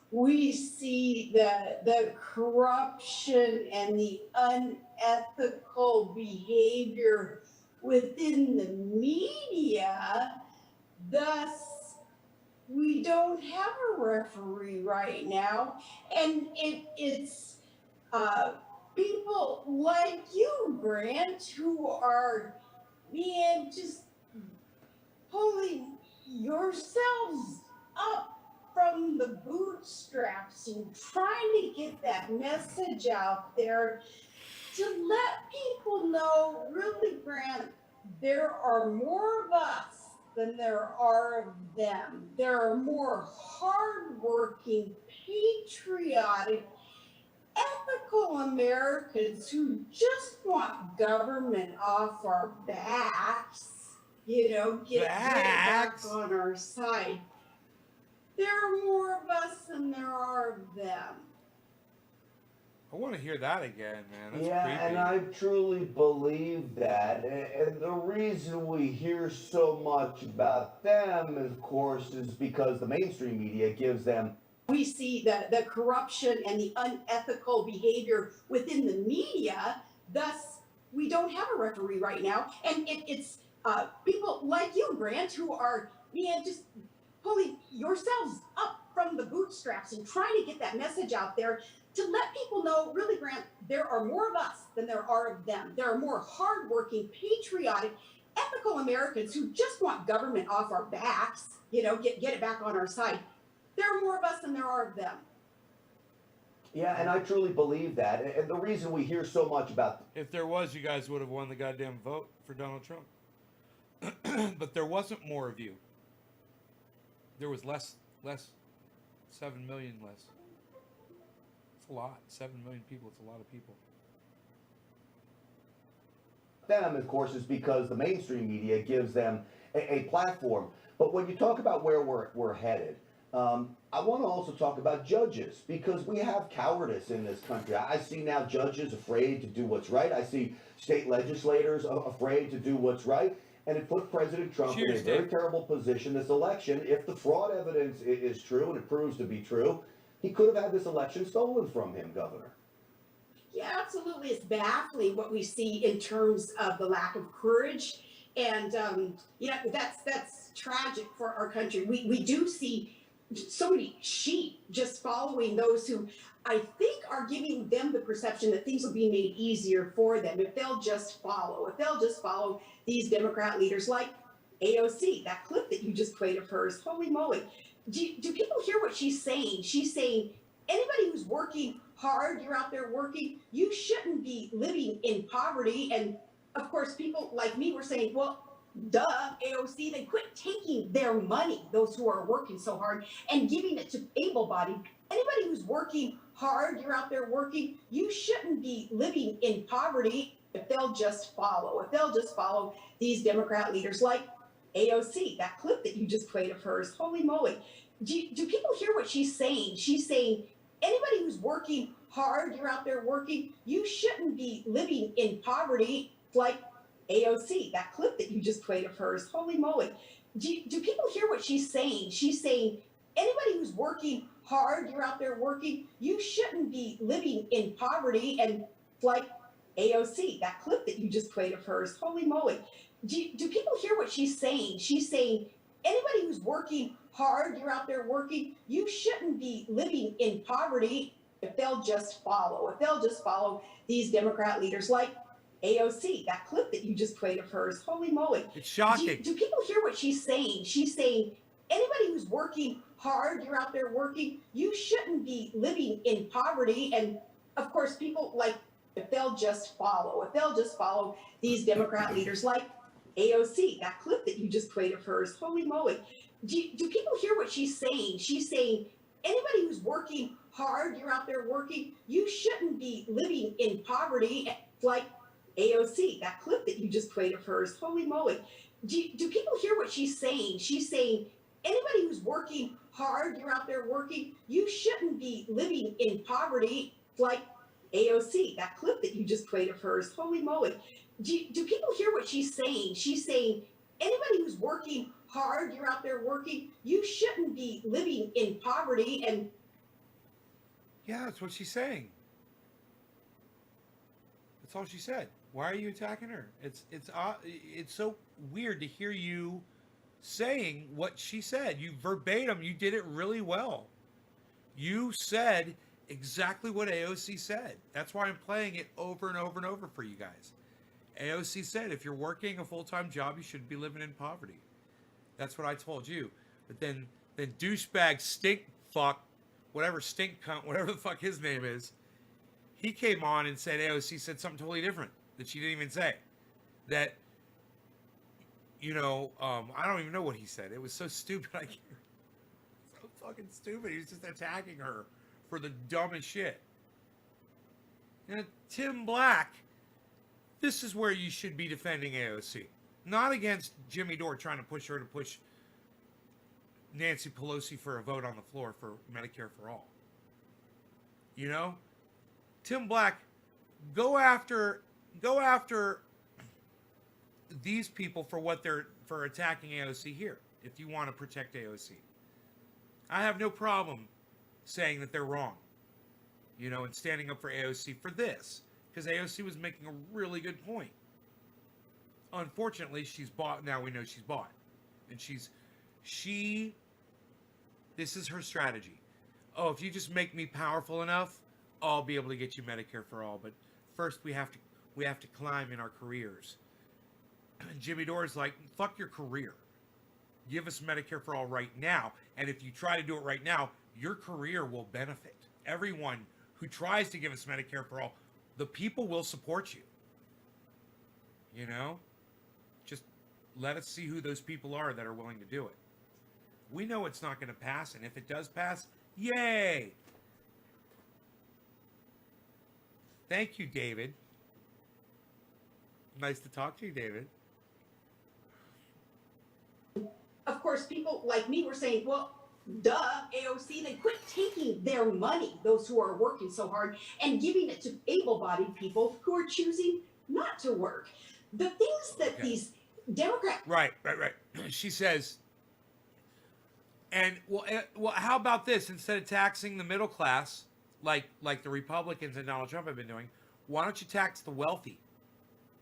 we see the corruption and the unethical behavior within the media. Thus, we don't have a referee right now, and it's people like you, Grant, who are, man, just pulling yourselves up from the bootstraps and trying to get that message out there to let people know, really, Grant, there are more of us than there are of them. There are more hardworking, patriotic, ethical Americans who just want government off our backs, get back on our side. There are more of us than there are of them. I want to hear that again, man. That's Yeah, creepy. and I truly believe that. And the reason we hear so much about them, of course, is because the mainstream media gives them. We see the corruption and the unethical behavior within the media. Thus, we don't have a referee right now. And it's people like you, Grant, who are, just pulling yourselves up from the bootstraps and trying to get that message out there to let people know, really, Grant, there are more of us than there are of them. There are more hardworking, patriotic, ethical Americans who just want government off our backs, get it back on our side. There are more of us than there are of them. Yeah, and I truly believe that. And the reason we hear so much about. If there was, you guys would have won the goddamn vote for Donald Trump. But there wasn't more of you. There was less, 7 million less. It's a lot. 7 million people, it's a lot of people. Them, of course, is because the mainstream media gives them a platform. But when you talk about where we're headed, I want to also talk about judges, because we have cowardice in this country. I see now judges afraid to do what's right. I see state legislators afraid to do what's right. And it put President Trump in a very terrible position this election. If the fraud evidence is true, and it proves to be true, he could have had this election stolen from him, Governor. Yeah, absolutely. It's baffling what we see in terms of the lack of courage. And, that's tragic for our country. We do see so many sheep just following those who I think are giving them the perception that things will be made easier for them if they'll just follow these Democrat leaders like AOC, that clip that you just played of hers. Holy moly. Do people hear what she's saying? She's saying, anybody who's working hard, you're out there working, you shouldn't be living in poverty. And of course, people like me were saying, well, duh, AOC, then quit taking their money, those who are working so hard, and giving it to able-bodied. Anybody who's working hard, you're out there working, you shouldn't be living in poverty if they'll just follow these Democrat leaders like AOC, that clip that you just played of hers. Holy moly. Do people hear what she's saying? She's saying, anybody who's working hard, you're out there working, you shouldn't be living in poverty like AOC, that clip that you just played of hers. Holy moly. Do people hear what she's saying? She's saying, anybody who's working hard, you're out there working, you shouldn't be living in poverty and like AOC, that clip that you just played of hers. Holy moly. Do people hear what she's saying? She's saying, anybody who's working hard, you're out there working, you shouldn't be living in poverty if they'll just follow these Democrat leaders like AOC, that clip that you just played of hers. Holy moly. It's shocking. Do people hear what she's saying? She's saying, anybody who's working hard, you're out there working, you shouldn't be living in poverty. And of course, people like, if they'll just follow these Democrat leaders like AOC, that clip that you just played of hers. Holy moly. Do people hear what she's saying? She's saying, anybody who's working hard, you're out there working, you shouldn't be living in poverty like AOC, that clip that you just played of hers. Holy moly. Do people hear what she's saying? She's saying, anybody who's working hard, you're out there working, you shouldn't be living in poverty like AOC, that clip that you just played of hers. Holy moly. Do people hear what she's saying? She's saying, anybody who's working hard, you're out there working, you shouldn't be living in poverty. And Yeah, that's what she's saying. That's all she said. Why are you attacking her? It's so weird to hear you saying what she said. You verbatim, you did it really well. You said exactly what AOC said. That's why I'm playing it over and over and over for you guys. AOC said, if you're working a full-time job, you shouldn't be living in poverty. That's what I told you. But then douchebag stink fuck, whatever stink cunt, whatever the fuck his name is, he came on and said AOC said something totally different that she didn't even say. That, I don't even know what he said. It was so stupid. So fucking stupid. He was just attacking her for the dumbest shit. Tim Black, this is where you should be defending AOC. Not against Jimmy Dore trying to push her to push Nancy Pelosi for a vote on the floor for Medicare for all. Tim Black, go after these people for attacking AOC here, if you want to protect AOC. I have no problem saying that they're wrong, and standing up for AOC for this, because AOC was making a really good point. Unfortunately, she's bought. Now we know she's bought, and this is her strategy. Oh, if you just make me powerful enough, I'll be able to get you Medicare for all. But first, we have to climb in our careers. And Jimmy Dore's like, fuck your career. Give us Medicare for all right now. And if you try to do it right now, your career will benefit. Everyone who tries to give us Medicare for all, the people will support you. Just let us see who those people are that are willing to do it. We know it's not going to pass, and if it does pass, yay! Thank you, David. Nice to talk to you, David. of course, people like me were saying, well, duh, AOC, then quit taking their money, those who are working so hard, and giving it to able-bodied people who are choosing not to work. The things that these Democrats... Right. She says, and well, how about this? Instead of taxing the middle class, like the Republicans and Donald Trump have been doing, why don't you tax the wealthy?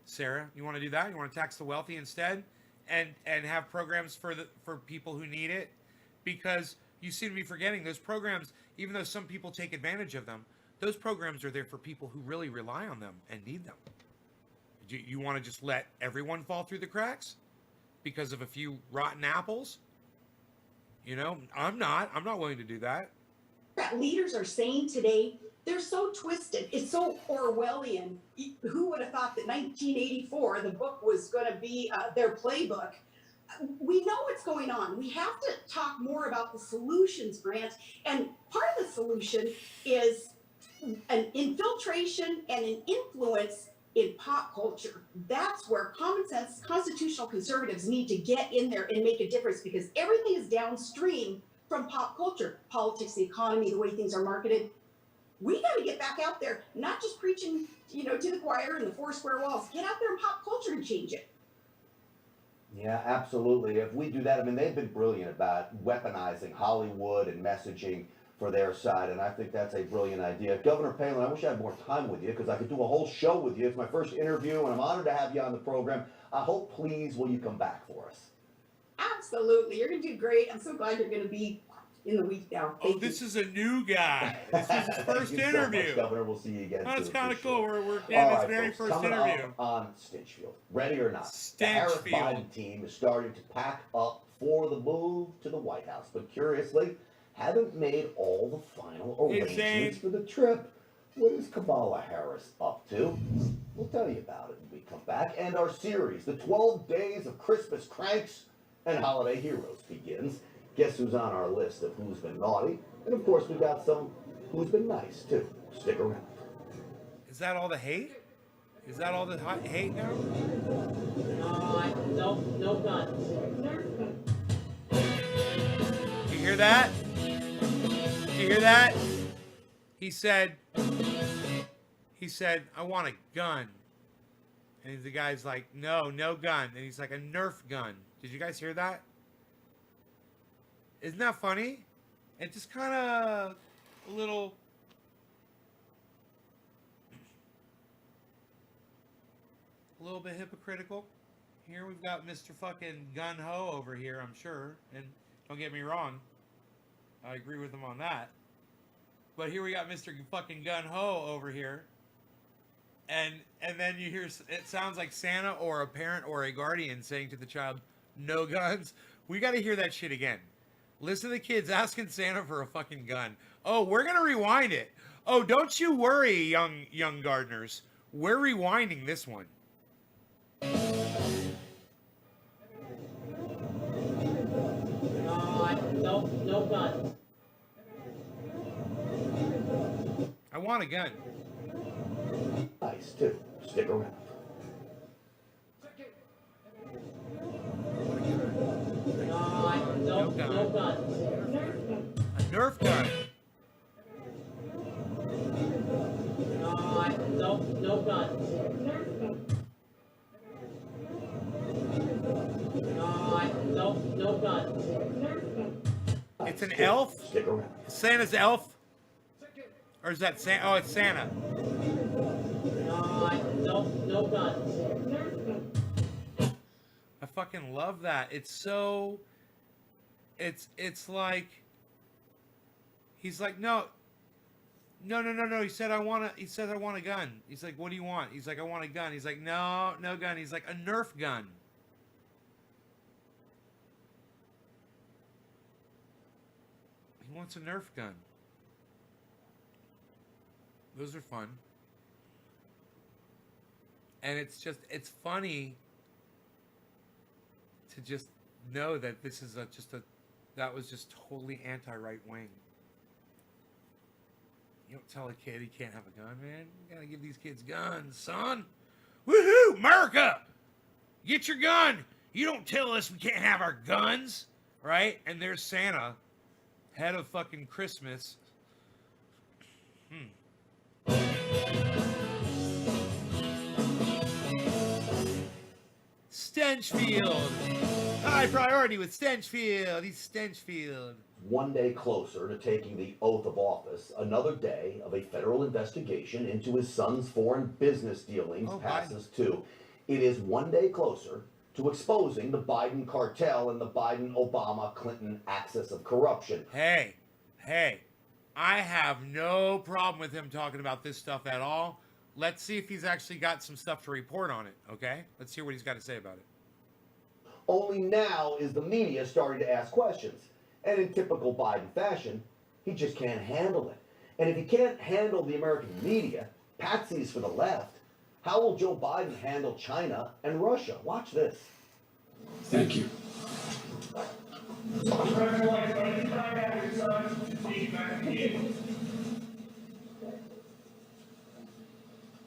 Sarah, you want to do that? You want to tax the wealthy instead, and have programs for people who need it? Because You seem to be forgetting those programs, even though some people take advantage of them, those programs are there for people who really rely on them and need them. You want to just let everyone fall through the cracks because of a few rotten apples? You know, I'm not willing to do that. That leaders are saying today, they're so twisted. It's so Orwellian. Who would have thought that 1984, the book, was going to be their playbook? We know what's going on. We have to talk more about the solutions, Grant. And part of the solution is an infiltration and an influence in pop culture. That's where common sense constitutional conservatives need to get in there and make a difference, because everything is downstream from pop culture. Politics, the economy, the way things are marketed. We got to get back out there, not just preaching, to the choir and the four square walls. Get out there in pop culture and change it. Yeah, absolutely. If we do that, I mean, they've been brilliant about weaponizing Hollywood and messaging for their side, and I think that's a brilliant idea. Governor Palin, I wish I had more time with you, because I could do a whole show with you. It's my first interview, and I'm honored to have you on the program. I hope, please, will you come back for us? Absolutely. You're going to do great. I'm so glad you're going to be in the week now. Thank you. This is a new guy. This is his first interview. So much, Governor. We'll see you again. That's soon, kind of for cool. sure. We're getting his All right, very folks, first coming interview. up on Stinchfield. Ready or not, the Harris Biden team is starting to pack up for the move to the White House, but curiously, haven't made all the final arrangements for the trip. What is Kamala Harris up to? We'll tell you about it when we come back. And our series, the 12 Days of Christmas Cranks and Holiday Heroes, begins. Guess who's on our list of who's been naughty? And of course, we got some who's been nice, too. Stick around. Is that all the hate? Is that all the hate now? No guns. You hear that? Did you hear that? He said, I want a gun. And the guy's like, no gun. And he's like, a Nerf gun. Did you guys hear that? Isn't that funny? And just kind of a little... A little bit hypocritical. Here we've got Mr. fucking Gun-Ho over here, I'm sure. And don't get me wrong, I agree with him on that. But here we got Mr. fucking Gun-Ho over here. And then you hear, it sounds like Santa or a parent or a guardian saying to the child, no guns. We got to hear that shit again. Listen to the kids asking Santa for a fucking gun. Oh, we're going to rewind it. Oh, don't you worry, young gardeners. We're rewinding this one. No gun. I want a gun. Nice, too. Stick around. No gun. A Nerf gun. No gun. No gun. It's an elf? Stick around. Santa's elf? Or is that Santa? Oh, it's Santa. No gun. I fucking love that. It's so... It's like... He's like, no. He said, I want a gun. He's like, what do you want? He's like, I want a gun. He's like, no gun. He's like, a Nerf gun. He wants a Nerf gun. Those are fun. And it's funny to just know that this is that was just totally anti-right wing. You don't tell a kid he can't have a gun, man. You gotta give these kids guns, son. Woohoo, America! Get your gun! You don't tell us we can't have our guns, right? And there's Santa, head of fucking Christmas. Stenchfield! High priority with Stenchfield. He's Stenchfield. One day closer to taking the oath of office, another day of a federal investigation into his son's foreign business dealings passes too. It is one day closer to exposing the Biden cartel and the Biden-Obama-Clinton axis of corruption. Hey, I have no problem with him talking about this stuff at all. Let's see if he's actually got some stuff to report on it, okay? Let's hear what he's got to say about it. Only now is the media starting to ask questions. And in typical Biden fashion, he just can't handle it. And if he can't handle the American media, patsies for the left, how will Joe Biden handle China and Russia? Watch this. Thank you.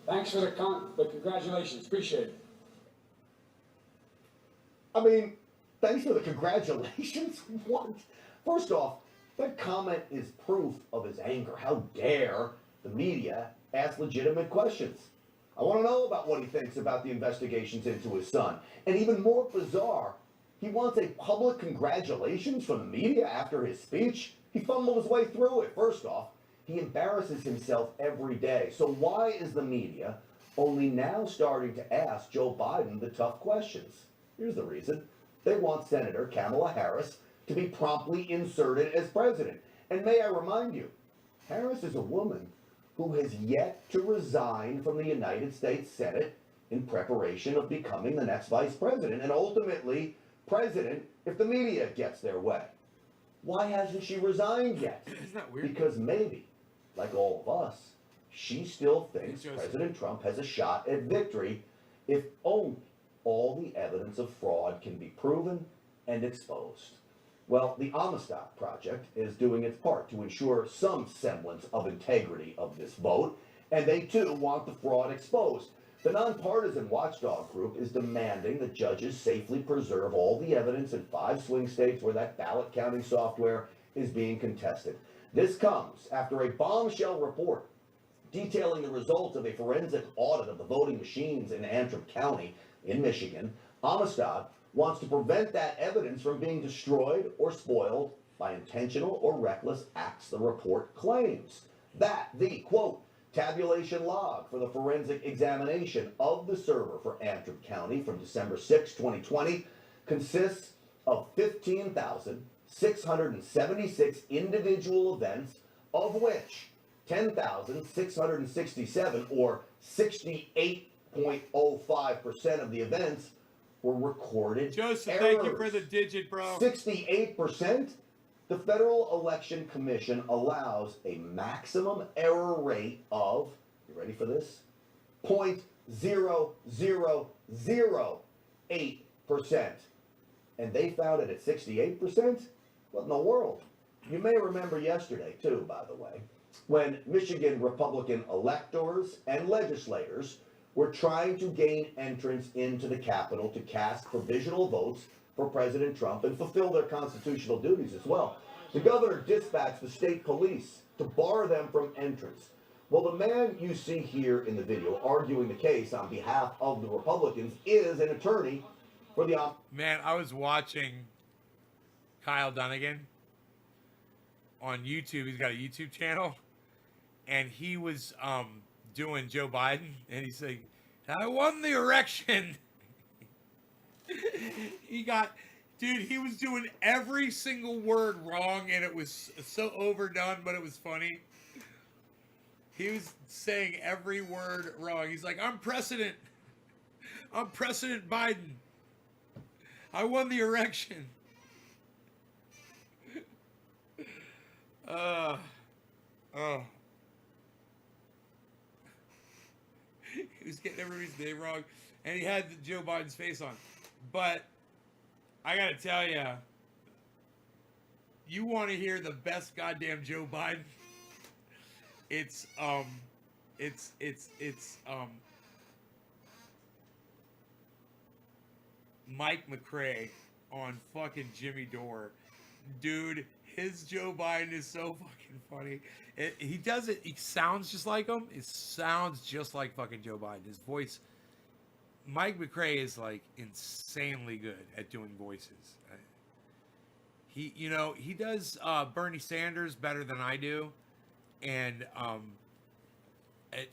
Thanks for the congratulations. Appreciate it. I mean, thanks for the congratulations. What? First off, that comment is proof of his anger. How dare the media ask legitimate questions? I want to know about what he thinks about the investigations into his son. And even more bizarre, he wants a public congratulations from the media after his speech. He fumbled his way through it. First off, he embarrasses himself every day. So why is the media only now starting to ask Joe Biden the tough questions? Here's the reason. They want Senator Kamala Harris to be promptly inserted as president. And may I remind you, Harris is a woman who has yet to resign from the United States Senate in preparation of becoming the next vice president and ultimately president if the media gets their way. Why hasn't she resigned yet? Isn't that weird? Because maybe, like all of us, she still thinks President Trump has a shot at victory if only all the evidence of fraud can be proven and exposed. Well, the Amistad Project is doing its part to ensure some semblance of integrity of this vote, and they too want the fraud exposed. The nonpartisan watchdog group is demanding that judges safely preserve all the evidence in 5 swing states where that ballot counting software is being contested. This comes after a bombshell report detailing the results of a forensic audit of the voting machines in Antrim County in Michigan. Amistad wants to prevent that evidence from being destroyed or spoiled by intentional or reckless acts, the report claims. That the, quote, tabulation log for the forensic examination of the server for Antrim County from December 6, 2020 consists of 15,676 individual events, of which 10,667, or 68.05% of the events, were recorded Joseph, errors. thank you for the digit, bro. 68%? The Federal Election Commission allows a maximum error rate of, you ready for this? 0.0008%. And they found it at 68%? What in the world? You may remember yesterday, too, by the way, when Michigan Republican electors and legislators were trying to gain entrance into the Capitol to cast provisional votes for President Trump and fulfill their constitutional duties as well. The governor dispatched the state police to bar them from entrance. Well, the man you see here in the video arguing the case on behalf of the Republicans is an attorney for the office. Man, I was watching Kyle Dunnigan on YouTube. He's got a YouTube channel, and he was doing Joe Biden, and he's like, I won the election. He was doing every single word wrong, and it was so overdone, but it was funny. He was saying every word wrong. He's like, I'm President Biden. I won the election. He was getting everybody's name wrong, and he had Joe Biden's face on. But I gotta tell you, you want to hear the best goddamn Joe Biden? It's Mike McRae on fucking Jimmy Dore. Dude, his Joe Biden is so fucking funny. He does it. He sounds just like him. It sounds just like fucking Joe Biden. His voice. Mike McRae is like insanely good at doing voices. He does Bernie Sanders better than I do, and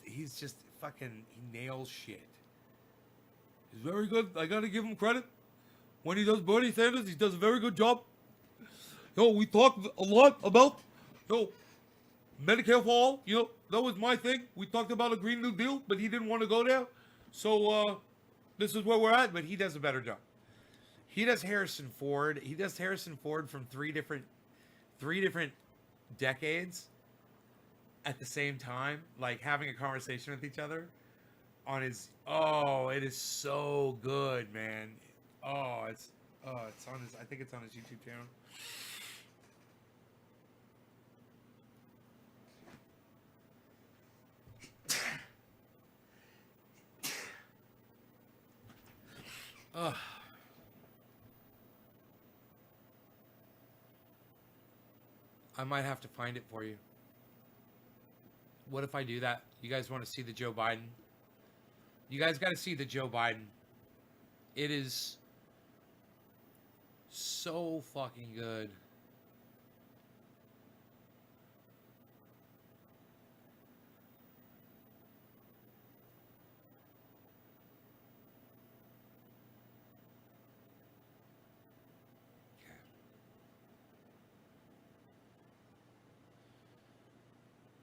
he's just fucking, he nails shit. He's very good. I gotta give him credit. when he does Bernie Sanders, he does a very good job. We talk a lot about, Medicare for all. That was my thing. We talked about a Green New Deal, but he didn't want to go there. So this is where we're at. But he does a better job. He does Harrison Ford. He does Harrison Ford from three different decades at the same time, like having a conversation with each other on his. Oh, it is so good, man. It's on his. I think it's on his YouTube channel. I might have to find it for you. What if I do that? You guys want to see the Joe Biden? You guys got to see the Joe Biden. It is so fucking good.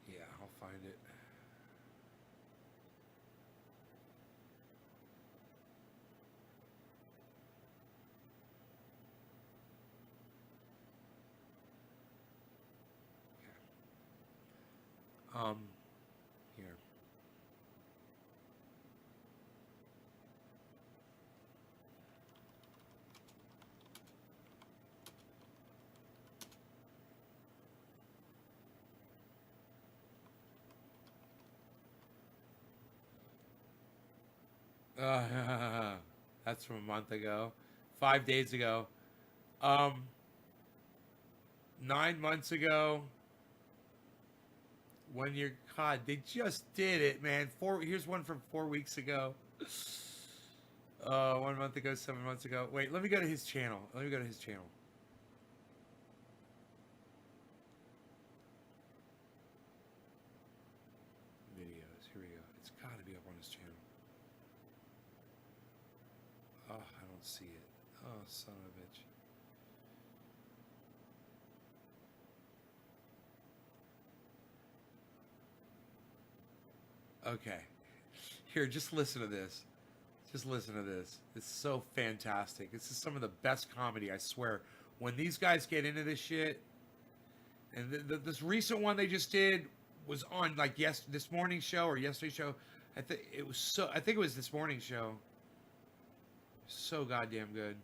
Yeah, I'll find it. Here. That's from a month ago. 5 days ago. 9 months ago. 1 year. God, they just did it, man. Here's one from 4 weeks ago. 1 month ago, 7 months ago. Wait, let me go to his channel. Videos. Here we go. It's got to be up on his channel. Oh, I don't see it. Oh, son of a bitch. Okay. Here, just listen to this. Just listen to this. It's so fantastic. This is some of the best comedy, I swear. When these guys get into this shit, and this recent one they just did was on like this morning show or yesterday's show. I think it was this morning show. So goddamn good.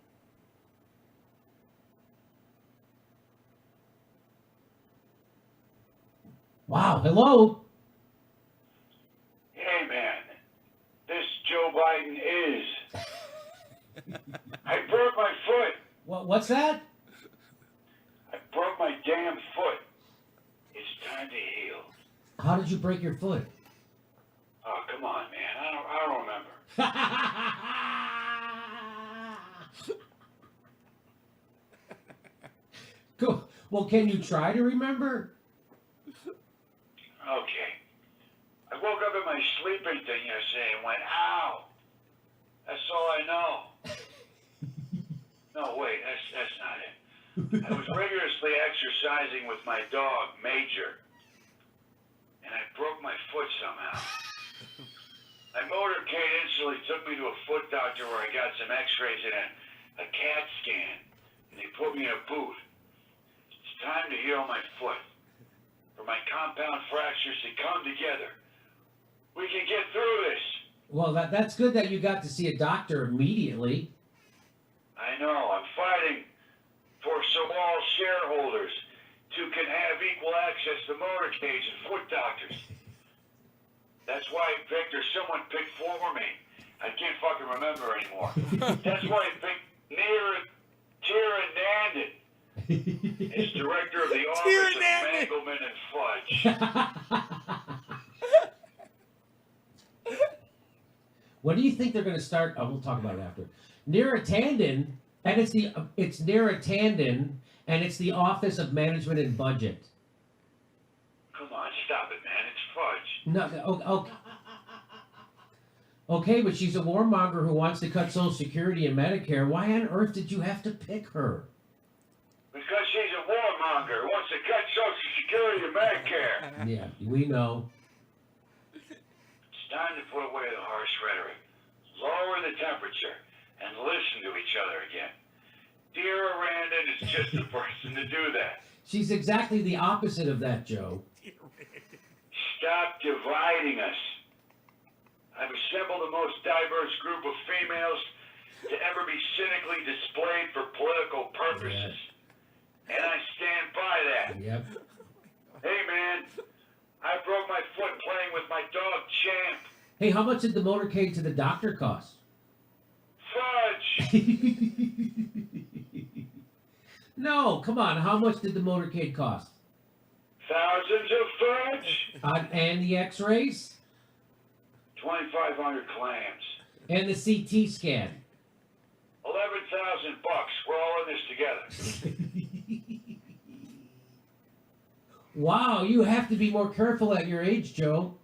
Wow. Hello. Hey, man. This Joe Biden is. I broke my foot. What's that? I broke my damn foot. It's time to heal. How did you break your foot? Oh, come on, man. I don't remember. Cool. Well, can you try to remember? Okay. I woke up in my sleeping thing yesterday and went, ow. That's all I know. No, wait, that's not it. I was rigorously exercising with my dog, Major, and I broke my foot somehow. My motorcade instantly took me to a foot doctor where I got some x-rays and a CAT scan, and they put me in a boot. It's time to heal my foot. For my compound fractures to come together. We can get through this. Well, that's good that you got to see a doctor immediately. I know. I'm fighting for so all shareholders can have equal access to motorcades and foot doctors. That's why Victor, someone picked for me. I can't fucking remember anymore. That's why I picked Tara Nandon as director of the Office of Mangleman and Fudge. What do you think they're going to start? Oh, we'll talk about it after. Neratandon, and it's Neratandon, and it's the Office of Management and Budget. Come on, stop it, man. It's Fudge. No, Okay, but she's a warmonger who wants to cut Social Security and Medicare. Why on earth did you have to pick her? Because she's a warmonger who wants to cut Social Security and Medicare. Yeah, we know. It's time to put away the harsh rhetoric, lower the temperature, and listen to each other again. Dear Arandon is just the person to do that. She's exactly the opposite of that, Joe. Stop dividing us. I've assembled the most diverse group of females to ever be cynically displayed for political purposes. And I stand by that. Yep. Hey, man, I broke my foot playing with my dog, Champ. Hey, how much did the motorcade to the doctor cost? Fudge! No, come on. How much did the motorcade cost? Thousands of fudge? And the x-rays? 2,500 clams. And the CT scan? 11,000 bucks. We're all in this together. Wow, you have to be more careful at your age, Joe.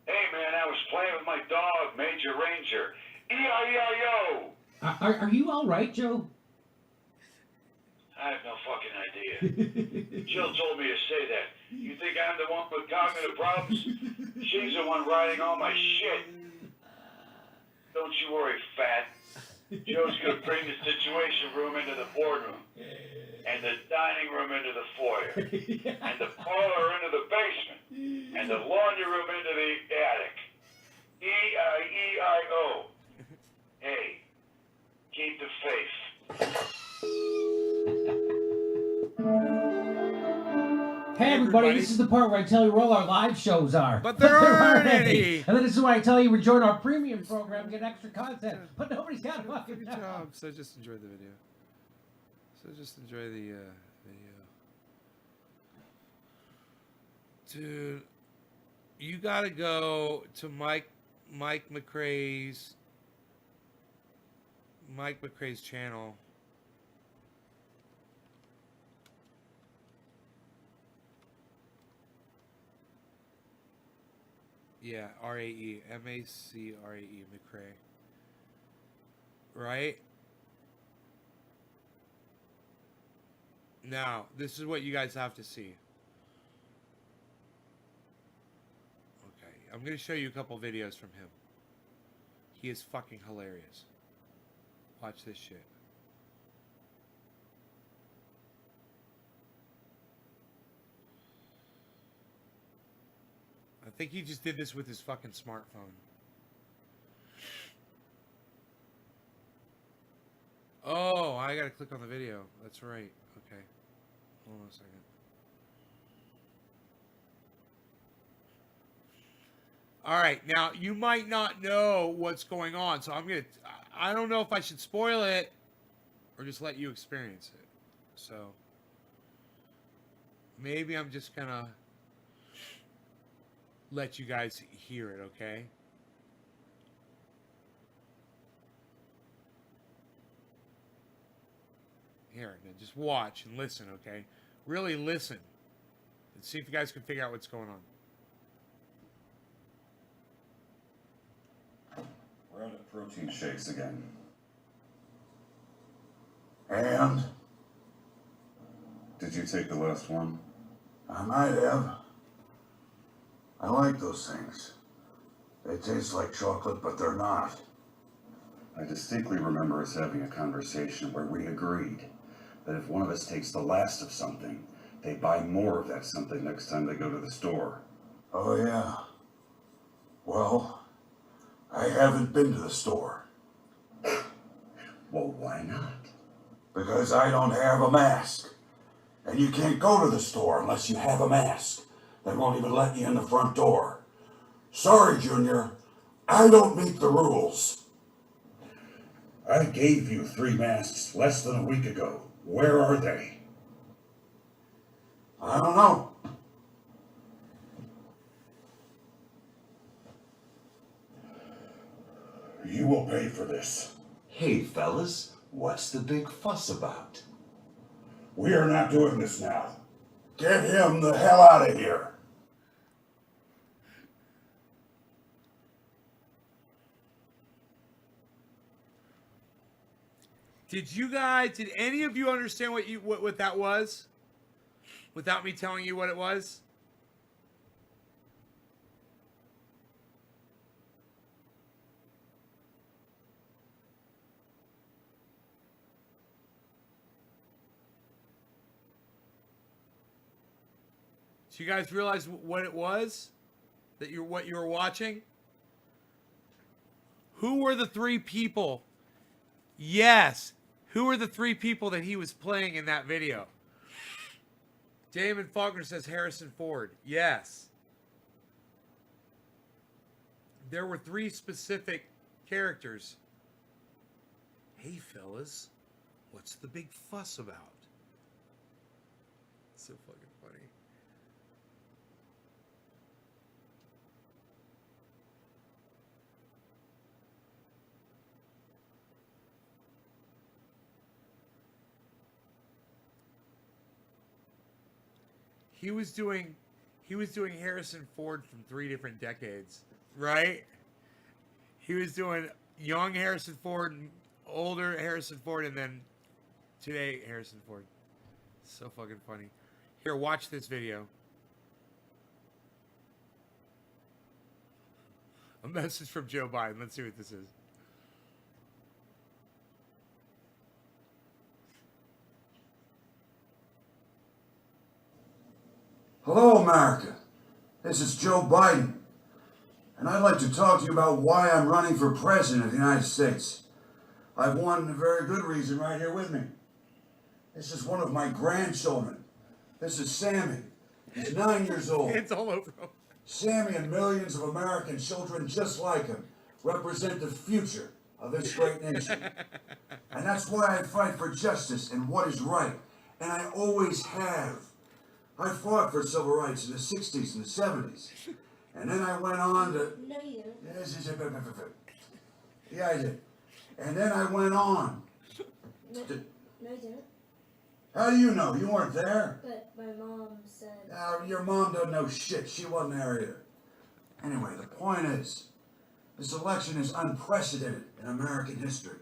Hey, man, I was playing with my dog, Major Ranger. E-I-E-I-O! Are you all right, Joe? I have no fucking idea. Jill told me to say that. You think I'm the one with cognitive problems? She's the one writing all my shit. Don't you worry, fat. Joe's gonna bring the situation room into the boardroom, and the dining room into the foyer, and the parlor into the basement, and the laundry room into the attic. E-I-E-I-O. Hey, keep the faith. Hey everybody, this is the part where I tell you where all our live shows are. But there aren't any. And then this is why I tell you we join our premium program, get extra content. But nobody's got a fucking Good job. job. So just enjoy the video. So just enjoy the video. Dude, you gotta go to Mike McRae's channel. Yeah, R-A-E, M-A-C-R-A-E, McRae. Right? Now, this is what you guys have to see. Okay, I'm going to show you a couple videos from him. He is fucking hilarious. Watch this shit. I think he just did this with his fucking smartphone. Oh, I gotta click on the video. That's right. Okay. Hold on a second. Alright, now you might not know what's going on, so I don't know if I should spoil it or just let you experience it. So maybe I'm just gonna let you guys hear it, okay? Here, now just watch and listen, okay? Really listen and see if you guys can figure out what's going on. We're out of protein shakes again. And? Did you take the last one? I might have. I like those things. They taste like chocolate, but they're not. I distinctly remember us having a conversation where we agreed that if one of us takes the last of something, they buy more of that something next time they go to the store. Oh, yeah. Well, I haven't been to the store. Well, why not? Because I don't have a mask. And you can't go to the store unless you have a mask. They won't even let you in the front door. Sorry, Junior. I don't meet the rules. I gave you 3 masks less than a week ago. Where are they? I don't know. You will pay for this. Hey, fellas, what's the big fuss about? We are not doing this now. Get him the hell out of here. Did any of you understand what that was? Without me telling you what it was? Do you guys realize what it was? What you were watching? Who were the three people? Yes. Who were the three people that he was playing in that video? Damon Faulkner says Harrison Ford. Yes. There were three specific characters. Hey, fellas. What's the big fuss about? So fucking funny. He was doing Harrison Ford from 3 different decades, right? He was doing young Harrison Ford, older Harrison Ford, and then today Harrison Ford. So fucking funny. Here, watch this video. A message from Joe Biden. Let's see what this is. Hello, America. This is Joe Biden. And I'd like to talk to you about why I'm running for president of the United States. I've one very good reason right here with me. This is one of my grandchildren. This is Sammy. He's 9 years old. It's all over him. Sammy and millions of American children just like him represent the future of this great nation. And that's why I fight for justice and what is right. And I always have. I fought for civil rights in the 60s and the 70s. And then I went on to... No, you didn't. Yeah, I did. And then I went on. No, you didn't. How do you know? You weren't there? But my mom said... Your mom doesn't know shit. She wasn't there either. Anyway, the point is, this election is unprecedented in American history.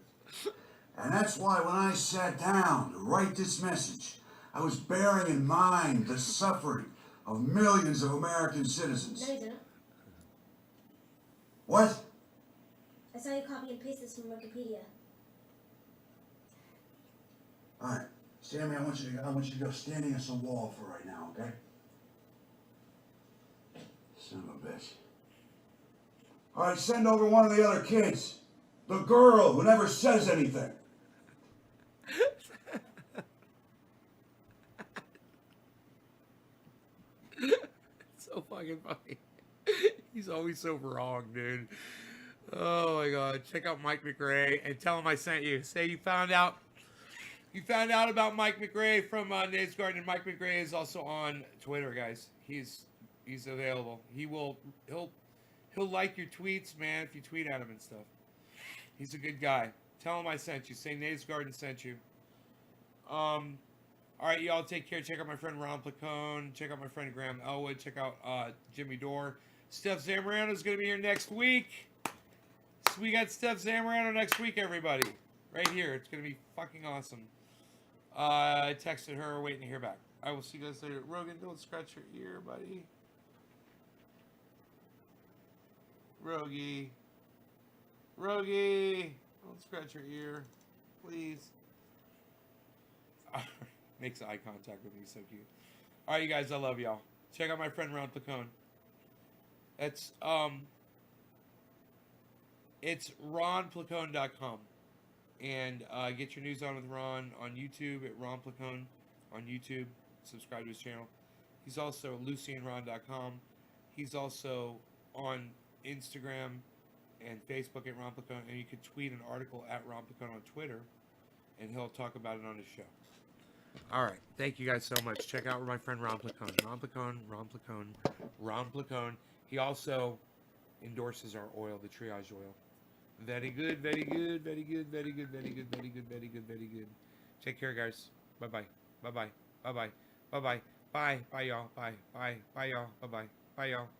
And that's why when I sat down to write this message, I was bearing in mind the suffering of millions of American citizens. No, you didn't. What? I saw you copy and paste this from Wikipedia. All right, Sammy, I want you to go stand against the wall for right now, okay? Son of a bitch. All right, send over one of the other kids. The girl who never says anything. So fucking funny. He's always so wrong, dude. Oh my god. Check out Mike McRae and tell him I sent you. Say you found out about Mike McRae from Nate's Garden. Mike McRae is also on Twitter, guys. He's available. He'll like your tweets, man, if you tweet at him and stuff. He's a good guy. Tell him I sent you. Say Nate's Garden sent you. Alright, y'all take care. Check out my friend Ron Placone. Check out my friend Graham Elwood. Check out Jimmy Dore. Steph Zamorano is going to be here next week. So we got Steph Zamorano next week, everybody. Right here. It's going to be fucking awesome. I texted her, waiting to hear back. I will see you guys later. Rogan, don't scratch your ear, buddy. Rogie. Don't scratch your ear. Please. Makes eye contact with me, so cute. All right, you guys, I love y'all. Check out my friend Ron Placone. It's ronplacone.com, and get your news on with Ron on YouTube at Ron Placone on YouTube. Subscribe to his channel. He's also lucyandron.com. He's also on Instagram and Facebook at Ron Placone, and you can tweet an article at Ron Placone on Twitter, and he'll talk about it on his show. All right. Thank you guys so much. Check out my friend Ron Placone. Ron Placone. He also endorses our oil, the triage oil. Very good, very good, very good, very good, very good, very good, very good, very good. Take care, guys. Bye-bye. Bye-bye. Bye-bye. Bye-bye. Bye. Bye, y'all. Bye. Bye. Bye, y'all. Bye-bye. Bye, y'all.